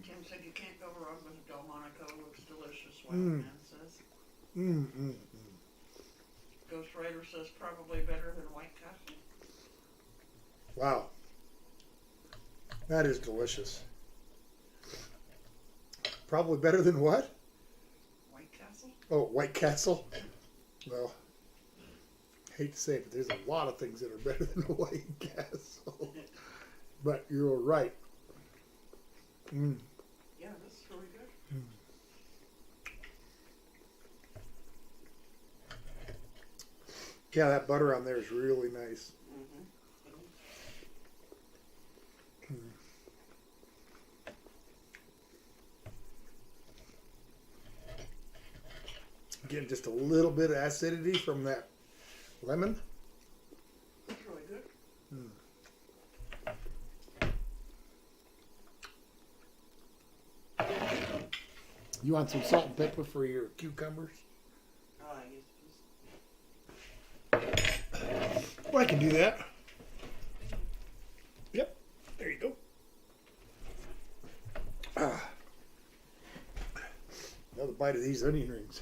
Tim said you can't go wrong with a Delmonico. Looks delicious, Wild Man says. Ghost Rider says probably better than White Castle. Wow. That is delicious. Probably better than what? White Castle? Oh, White Castle? Well, I hate to say it, but there's a lot of things that are better than White Castle. But you're right. Yeah, this is really good. Yeah, that butter on there is really nice. Getting just a little bit of acidity from that lemon. It's really good. You want some salt and pepper for your cucumbers? Yes, please. Well, I can do that. Yep. There you go. Another bite of these onion rings.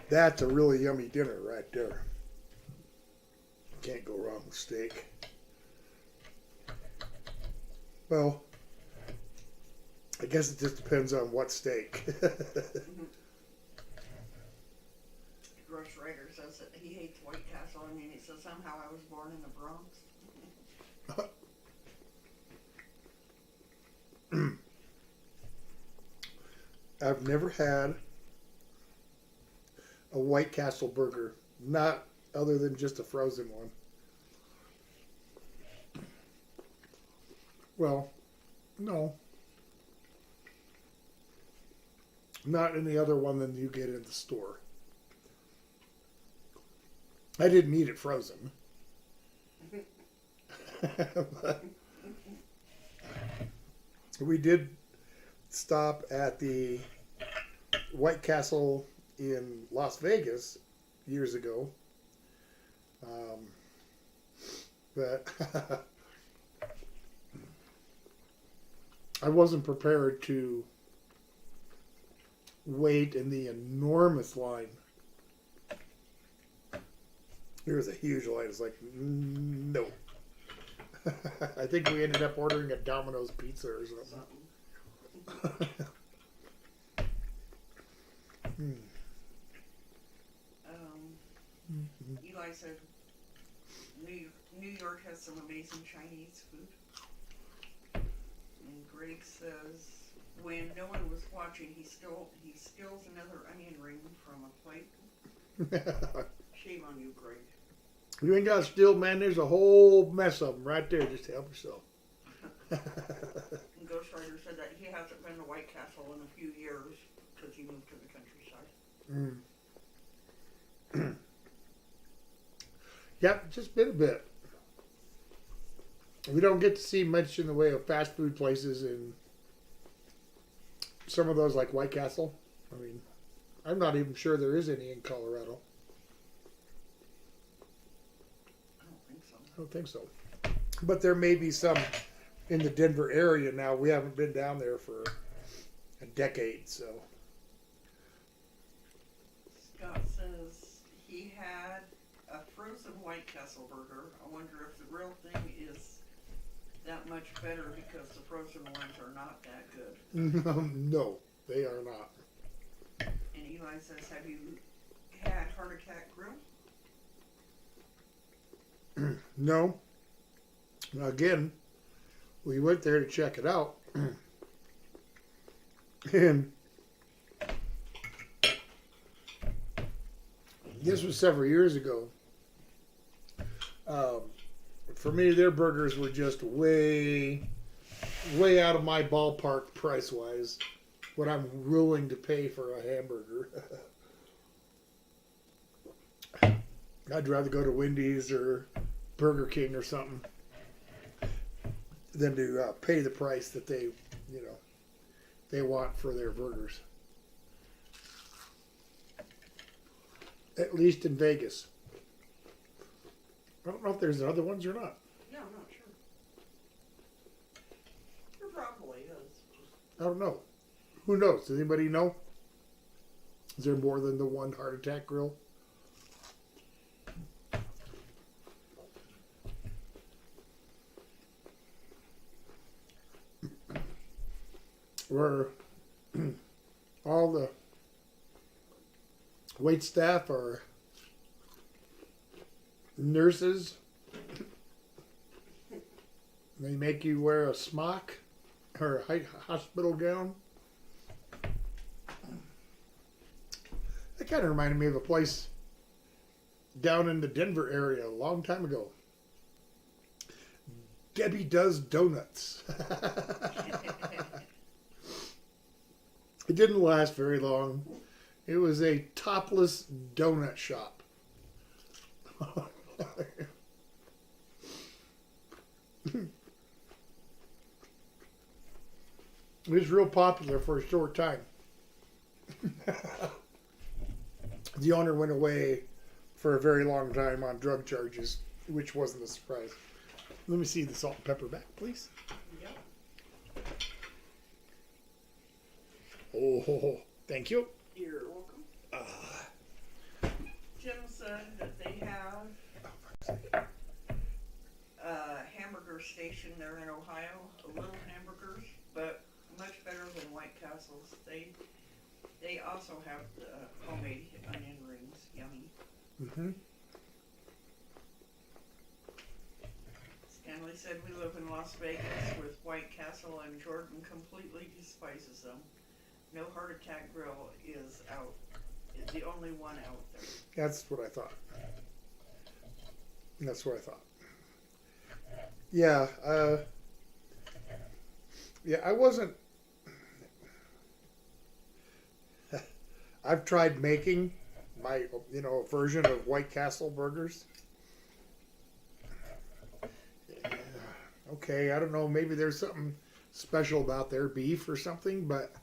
That's a really yummy dinner right there. Can't go wrong with steak. Well, I guess it just depends on what steak. Gross Writer says that he hates White Castle, and he says somehow I was born in the Bronx. I've never had a White Castle burger, not other than just a frozen one. Well, no. Not any other one than you get in the store. I didn't eat it frozen. But we did stop at the White Castle in Las Vegas years ago. But I wasn't prepared to wait in the enormous line. There was a huge line. It's like, no. I think we ended up ordering a Domino's pizza or something. Eli said New York has some amazing Chinese food. And Greg says when no one was watching, he steals another onion ring from a plate. Shame on you, Greg. You ain't got to steal, man. There's a whole mess of them right there. Just help yourself. And Ghost Rider said that he hasn't been to White Castle in a few years because he moved to the countryside. Yep, just been a bit. We don't get to see much in the way of fast food places in some of those like White Castle. I mean, I'm not even sure there is any in Colorado. I don't think so. But there may be some in the Denver area now. We haven't been down there for a decade, so. Scott says he had a frozen White Castle burger. I wonder if the real thing is that much better because the frozen ones are not that good. No, they are not. And Eli says, have you had Heart Attack Grill? No. Now again, we went there to check it out. And this was several years ago. For me, their burgers were just way out of my ballpark price-wise. What I'm willing to pay for a hamburger. I'd rather go to Wendy's or Burger King or something than to pay the price that they want for their burgers. At least in Vegas. I don't know if there's other ones or not. Yeah, I'm not sure. There probably is. I don't know. Who knows? Does anybody know? Is there more than the one Heart Attack Grill? Where all the wait staff are nurses. They make you wear a smock or a hospital gown. Kind of reminded me of a place down in the Denver area a long time ago. Debbie Does Donuts. It didn't last very long. It was a topless donut shop. It was real popular for a short time. The owner went away for a very long time on drug charges, which wasn't a surprise. Let me see the salt and pepper back, please. Yep. Oh, thank you. You're welcome. Jim said that they have a hamburger station there in Ohio, little hamburgers, but much better than White Castle's. They also have the homemade onion rings, yummy. Mm-hmm. Stanley said we live in Las Vegas with White Castle and Jordan completely despises them. No Heart Attack Grill is the only one out there. That's what I thought. Yeah, I wasn't. I've tried making my, version of White Castle burgers. Okay, I don't know. Maybe there's something special about their beef or something, but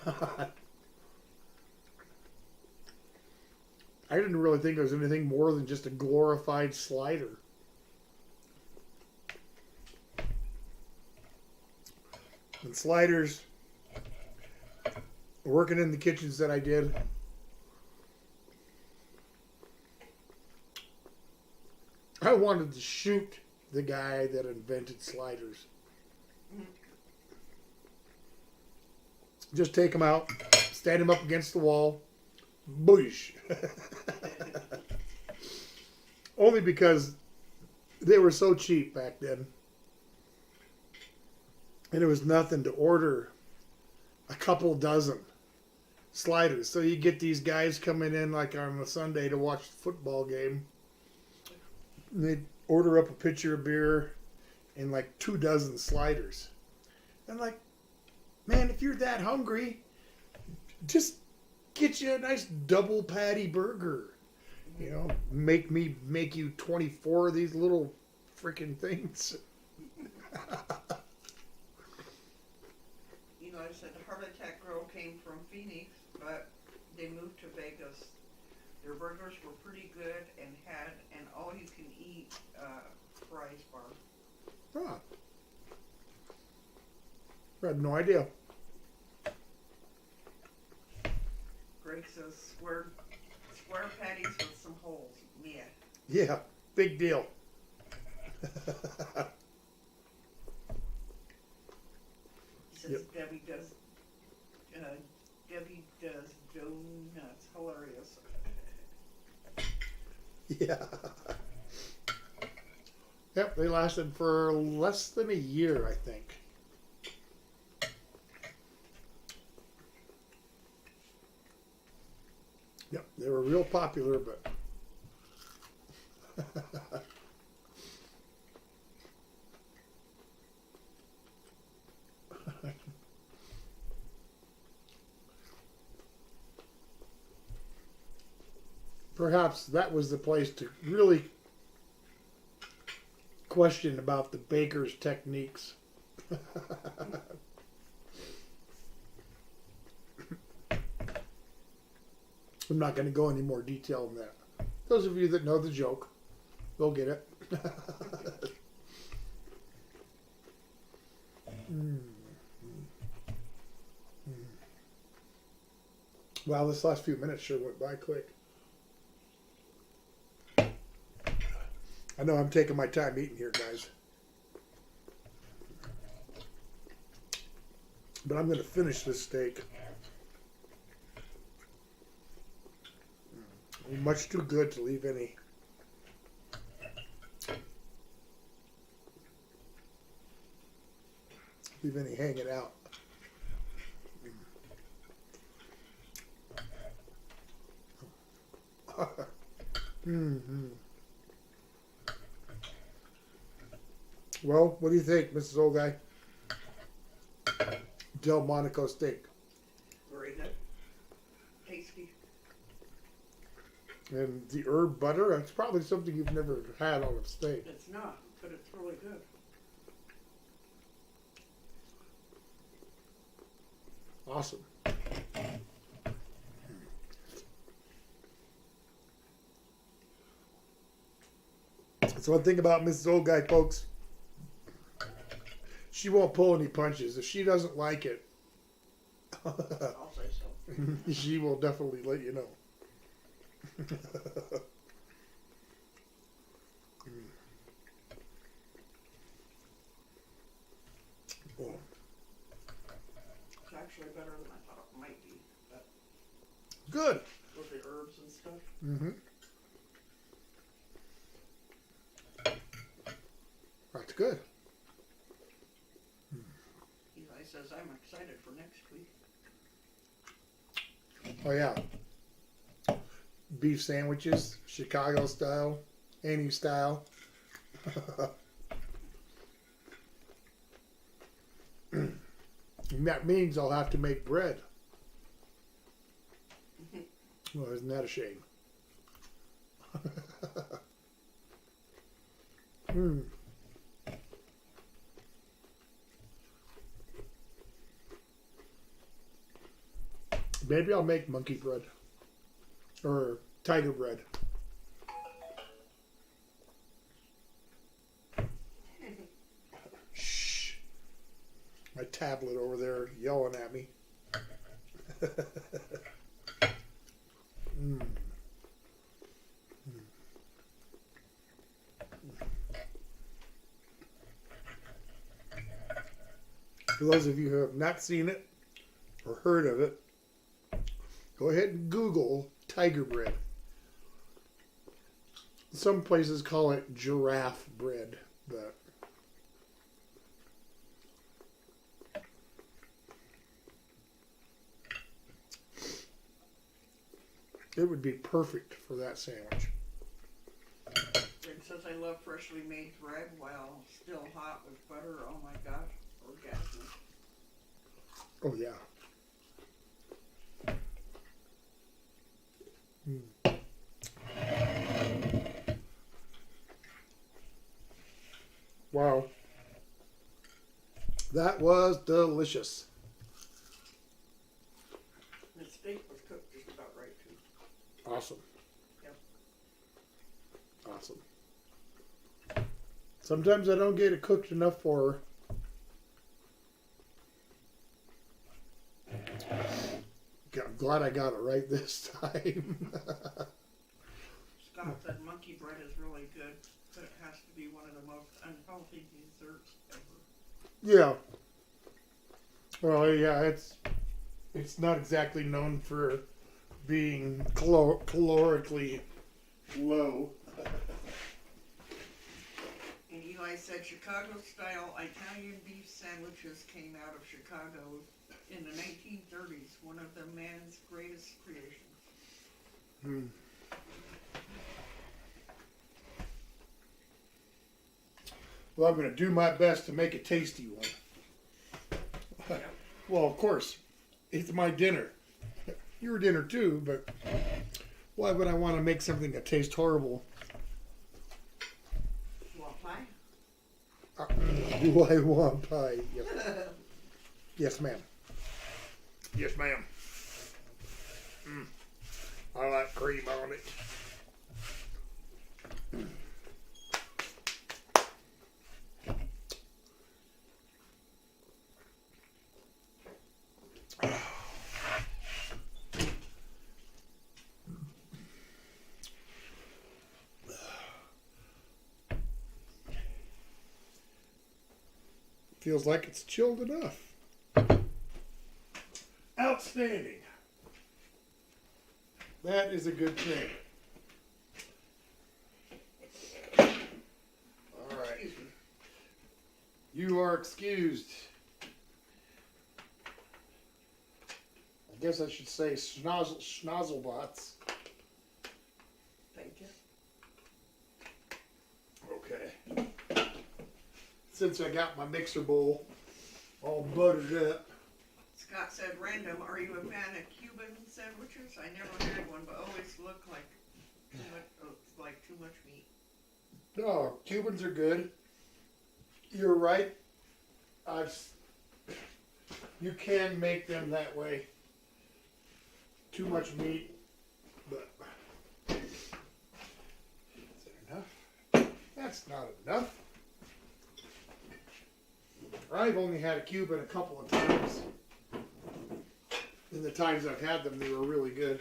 I didn't really think it was anything more than just a glorified slider. And sliders, working in the kitchens that I did, I wanted to shoot the guy that invented sliders. Just take him out, stand him up against the wall, boosh. Only because they were so cheap back then. And it was nothing to order a couple dozen sliders. So you get these guys coming in like on a Sunday to watch the football game. And they'd order up a pitcher of beer and like 2 dozen sliders. And like, man, if you're that hungry, just get you a nice double patty burger. Make you 24 of these little freaking things. I said the Heart Attack Grill came from Phoenix, but they moved to Vegas. Their burgers were pretty good and had an all-you-can-eat fries bar. Ah. I had no idea. Greg says square patties with some holes. Yeah. Yeah, big deal. He says Debbie does donuts. Hilarious. Yeah. Yep, they lasted for less than a year, I think. Yep, they were real popular, but perhaps that was the place to really question about the baker's techniques. I'm not going to go any more detail than that. Those of you that know the joke, they'll get it. Wow, this last few minutes sure went by quick. I know I'm taking my time eating here, guys. But I'm going to finish this steak. Much too good to leave any hanging out. Mm-hmm. Well, what do you think, Mrs. Old Guy? Delmonico steak. Very good. Tasty. And the herb butter, that's probably something you've never had on a steak. It's not, but it's really good. Awesome. That's one thing about Mrs. Old Guy, folks. She won't pull any punches. If she doesn't like it, I'll say so. she will definitely let you know. Oh, It's actually better than I thought it might be. But good. with the herbs and stuff. Mm-hmm. That's good. Eli says I'm excited for next week. Oh yeah. Beef sandwiches, Chicago style, any style. And that means I'll have to make bread. Well, isn't that a shame? Hmm. Maybe I'll make monkey bread. Or tiger bread. Shh. My tablet over there yelling at me. Mm. For those of you who have not seen it or heard of it, go ahead and Google tiger bread. Some places call it giraffe bread, but it would be perfect for that sandwich. Greg says I love freshly made bread while still hot with butter. Oh my gosh, orgasm. Oh yeah. Wow. That was delicious. The steak was cooked just about right too. Awesome. Yep. Awesome. Sometimes I don't get it cooked enough for her. I'm glad I got it right this time. Scott said monkey bread is really good, but it has to be one of the most unhealthy desserts ever. Yeah. Well, yeah, it's not exactly known for being calorically low. And Eli said Chicago-style Italian beef sandwiches came out of Chicago in the 1930s, one of the man's greatest creations. Hmm. Well, I'm going to do my best to make a tasty one. Yep. Well, of course, it's my dinner. Your dinner too, but why would I want to make something that tastes horrible? You want pie? Do I want pie? Yes, yes ma'am. Yes, ma'am. I like cream on it. Feels like it's chilled enough. Outstanding. That is a good thing. All right. Excuse me. You are excused. I guess I should say schnozzlebots. since I got my mixer bowl all buttered up. Scott said, random, are you a fan of Cuban sandwiches? I never had one, but always look like too much meat. No, Cubans are good. You're right. You can make them that way. Too much meat, but is that enough? That's not enough. I've only had a Cuban a couple of times. In the times I've had them, they were really good.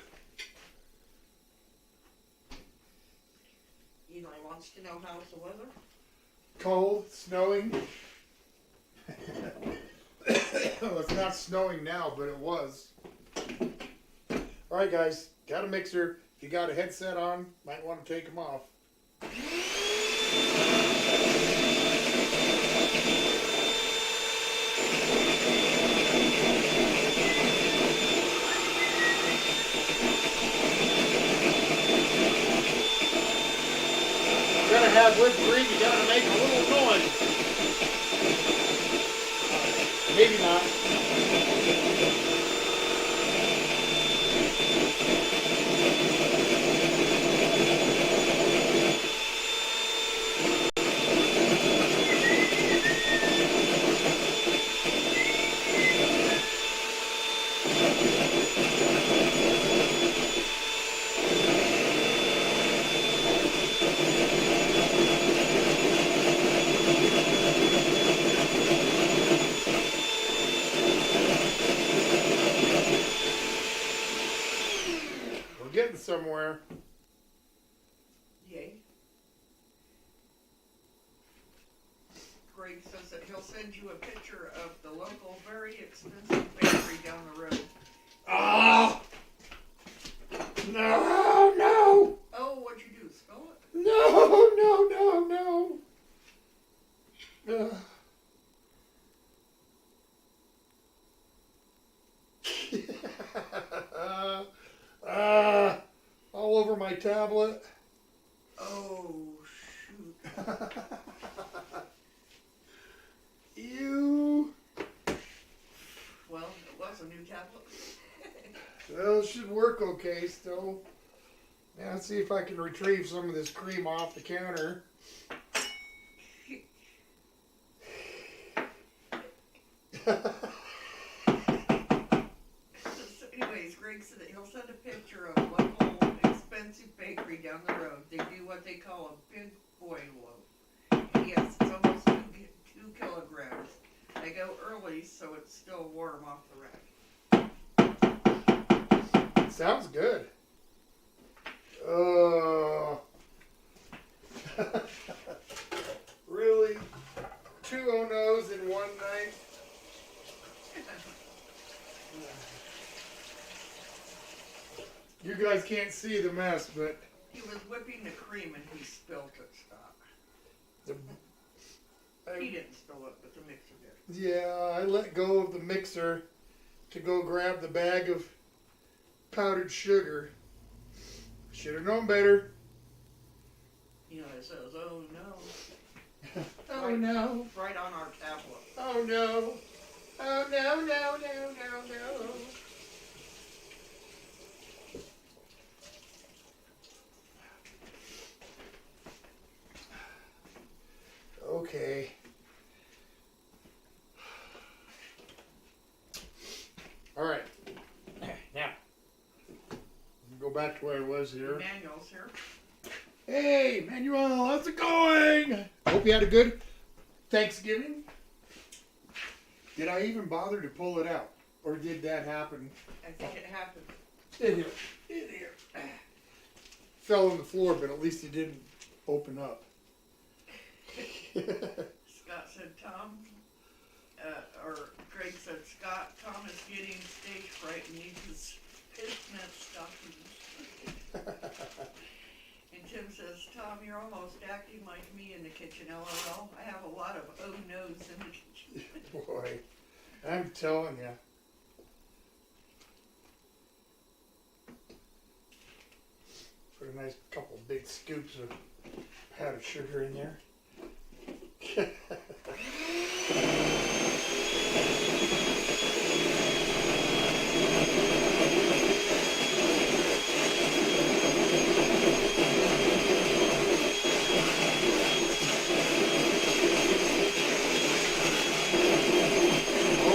Eli wants to know how's the weather. Cold, snowing. Well, it's not snowing now, but it was. Alright guys, got a mixer. If you got a headset on, might want to take them off. If you're gonna have whipped cream, you gotta make a little noise. Maybe not. Getting somewhere. Yay. Greg says that he'll send you a picture of the local very expensive bakery down the road. Ah! No, no! Oh, what'd you do? Spell it? No, no, no, no. All over my tablet. Oh, shoot. Ew. Well, it was a new tablet. Well, it should work okay still. Now let's see if I can retrieve some of this cream off the counter. So anyways, Greg said that he'll send a picture of a local expensive bakery down the road. They do what they call a big boy loaf. Yes, it's almost 2 kilograms. They go early so it's still warm off the rack. Sounds good. Really? 2 oh-nos in one night? You guys can't see the mess, but He was whipping the cream and he spilled it, Scott. He didn't spill it, but the mixer did. Yeah, I let go of the mixer to go grab the bag of powdered sugar. Should have known better. You know, it says, oh no. Oh no. Right on our tablet. Oh no. Oh no, no, no, no, no. Okay. All right. Now, go back to where I was here. Manuel's here. Hey, Manuel, how's it going? Hope you had a good Thanksgiving. Did I even bother to pull it out? Or did that happen? I think it happened. In here. In here. Fell on the floor, but at least it didn't open up. Scott said, Greg said, Scott, Tom is getting stage fright and needs his fishnet stockings. And Tim says, Tom, you're almost acting like me in the kitchen, LOL. I have a lot of oh no's in the kitchen. Boy, I'm telling you. Put a nice couple big scoops of powdered sugar in there.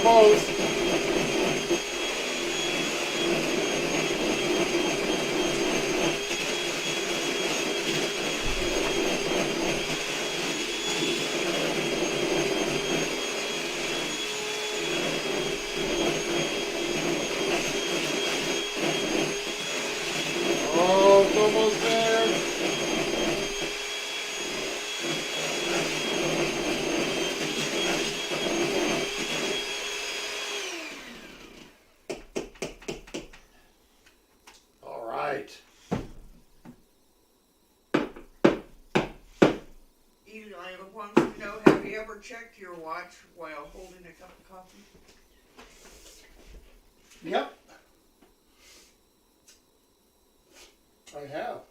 Almost. Oh, it's almost there. All right. Eli wants to know, have you ever checked your watch while holding a cup of coffee? Yep. I have.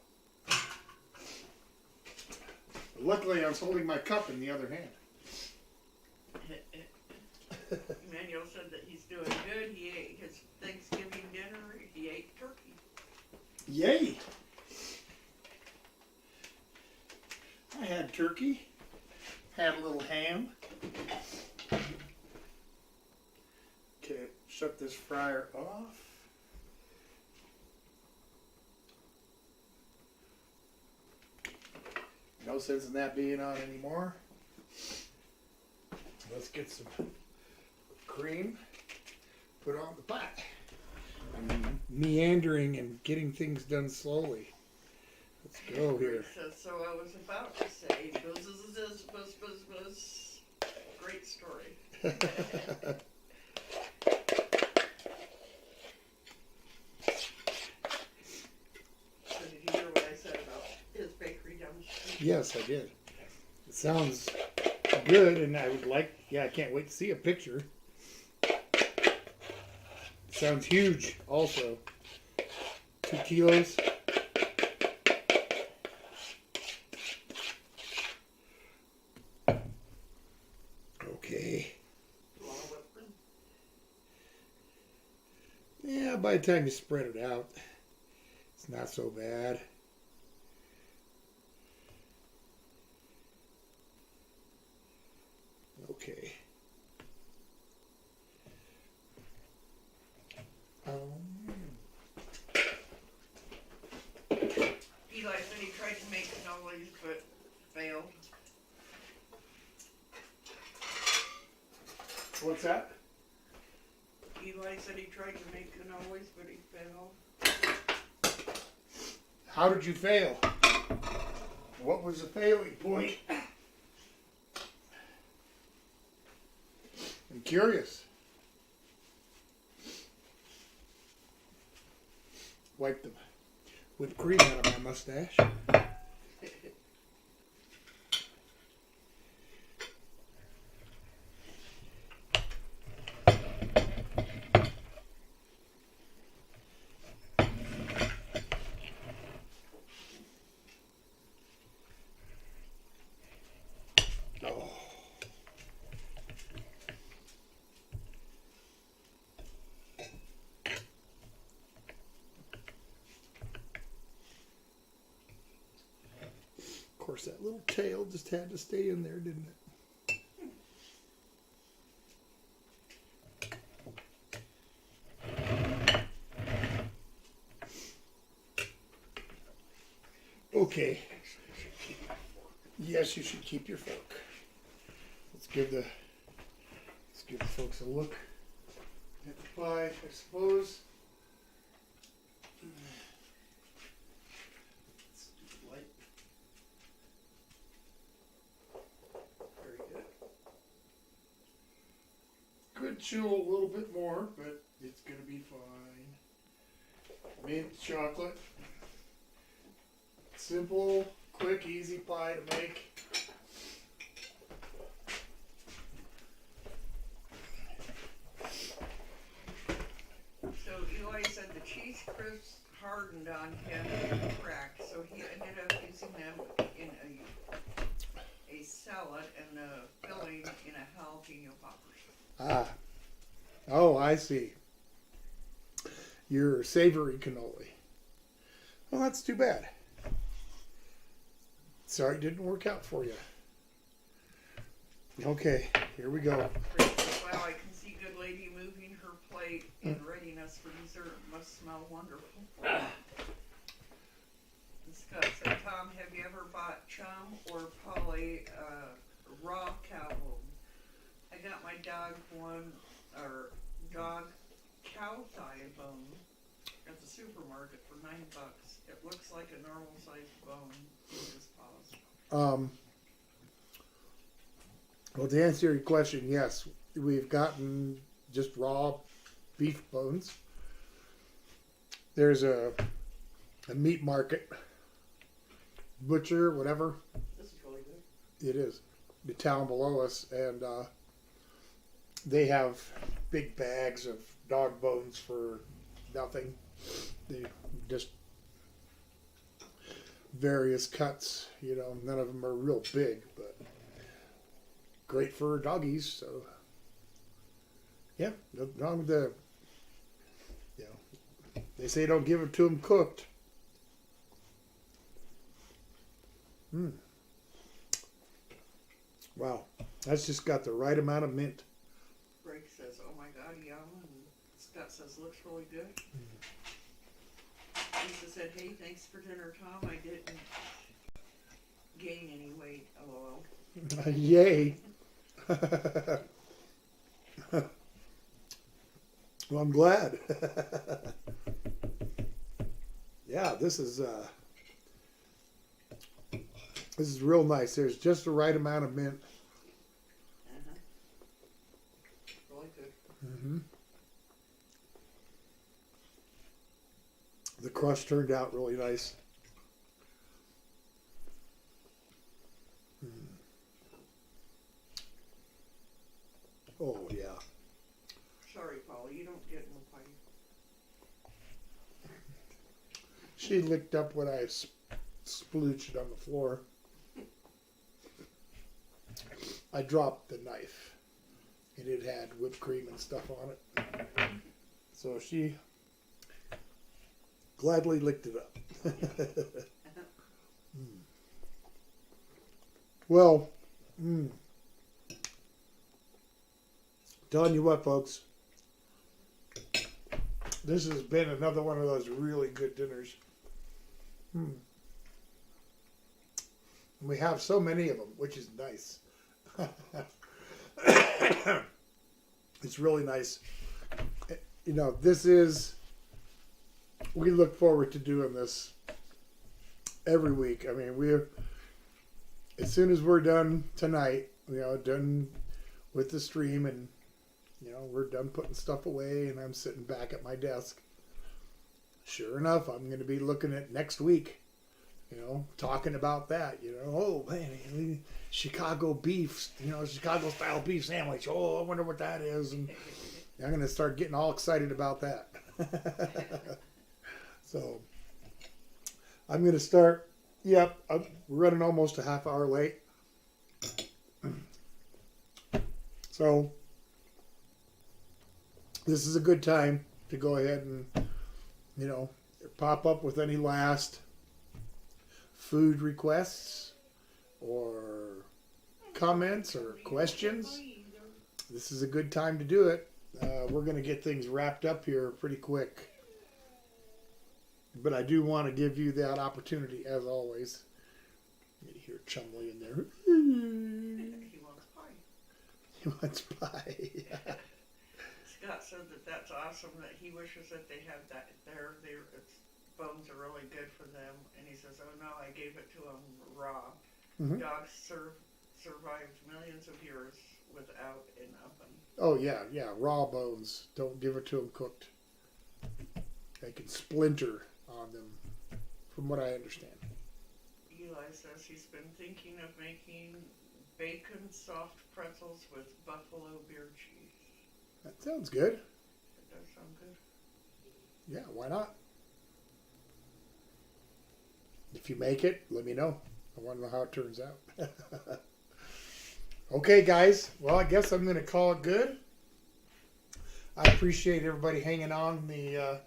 Luckily, I was holding my cup in the other hand. Emmanuel said that he's doing good. He ate his Thanksgiving dinner. He ate turkey. Yay! I had turkey. Had a little ham. Okay, shut this fryer off. No sense in that being on anymore. Let's get some cream. Put on the pot. I'm meandering and getting things done slowly. Let's go here. So I was about to say, buzz. Great story. So did you hear what I said about his bakery down the street? Yes, I did. It sounds good, and I would like. Yeah, I can't wait to see a picture. It sounds huge. Also, 2 kilos. Okay. Yeah, by the time you spread it out, it's not so bad. Okay. Eli said he tried to make cannolis but failed. What's that? Eli said he tried to make cannolis but he failed. How did you fail? What was the failing point? I'm curious. Wipe the whipped cream out of my mustache. Oh. Of course, that little tail just had to stay in there, didn't it? Okay. Yes, you should keep your fork. Let's give the folks a look at the pie, I suppose. Let's do the light. Very good. Could chew a little bit more, but it's gonna be fine. Mint chocolate. Simple, quick, easy pie to make. So Eli said the cheese crisps hardened on him and cracked, so he ended up using them in a salad salad and the filling in a jalapeno poppers. Ah. Oh, I see. Your savory cannoli. Well, that's too bad. Sorry it didn't work out for you. Okay, here we go. Wow, I can see good lady moving her plate in readiness for dessert. Must smell wonderful. Scott said, Tom, have you ever bought chum or poly raw cow bone? I got my dog dog cow thigh bone at the supermarket for $9. It looks like a normal sized bone. Just pause. Well, to answer your question, yes, we've gotten just raw beef bones. There's a meat market, butcher, whatever. This is really good. It is. The town below us, and they have big bags of dog bones for nothing. They just various cuts, you know, none of them are real big, but great for doggies. So yeah, no wrong with the, you know, they say don't give it to them cooked. Wow, that's just got the right amount of mint. Greg says, oh my God, yum. And Scott says, looks really good. Lisa said, hey, thanks for dinner, Tom. I didn't gain any weight. LOL. Yay. Well, I'm glad. Yeah, this is real nice. There's just the right amount of mint. Really good. Mm-hmm. The crust turned out really nice. Oh, yeah. Sorry, Paula, you don't get no pie. She licked up what I splooched on the floor. I dropped the knife, and it had whipped cream and stuff on it. So she gladly licked it up. Well, telling you what, folks, this has been another one of those really good dinners. We have so many of them, which is nice. It's really nice. You know, we look forward to doing this every week. I mean, as soon as we're done tonight, you know, done with the stream, and, you know, we're done putting stuff away, and I'm sitting back at my desk. Sure enough, I'm going to be looking at next week, you know, talking about that, you know. Oh, man, Chicago beef, you know, Chicago style beef sandwich. Oh, I wonder what that is. And I'm going to start getting all excited about that. So I'm going to start. Yep, we're running almost a half hour late. So this is a good time to go ahead and, you know, pop up with any last food requests or comments or questions. This is a good time to do it. We're going to get things wrapped up here pretty quick. But I do want to give you that opportunity, as always. You can hear Chumley in there. He wants pie. He wants pie. Scott said that's awesome, that he wishes that they had that there. Its bones are really good for them. And he says, oh no, I gave it to them raw. Mm-hmm. Dogs survived millions of years without an oven. Oh, yeah. Raw bones. Don't give it to them cooked. They can splinter on them, from what I understand. Eli says he's been thinking of making bacon soft pretzels with buffalo beer cheese. That sounds good. It does sound good. Yeah, why not? If you make it, let me know. I want to know how it turns out. Okay, guys. Well, I guess I'm going to call it good. I appreciate everybody hanging on the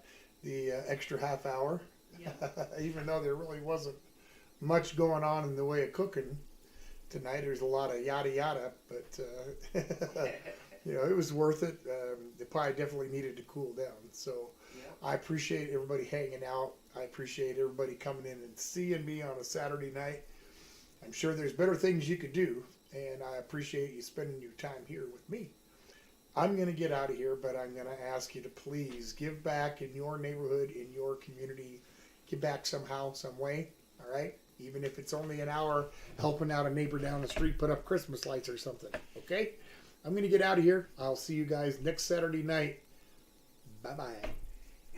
extra half hour, Yeah. even though there really wasn't much going on in the way of cooking tonight. There's a lot of yada yada, but it was worth it. The pie definitely needed to cool down. So Yeah. I appreciate everybody hanging out. I appreciate everybody coming in and seeing me on a Saturday night. I'm sure there's better things you could do, and I appreciate you spending your time here with me. I'm going to get out of here, but I'm going to ask you to please give back in your neighborhood, in your community. Give back somehow, some way, all right? Even if it's only an hour helping out a neighbor down the street put up Christmas lights or something, okay? I'm going to get out of here. I'll see you guys next Saturday night. Bye-bye.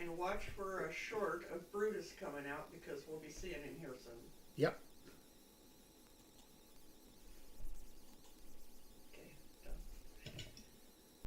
And watch for a short of Brutus coming out because we'll be seeing him here soon. Yep.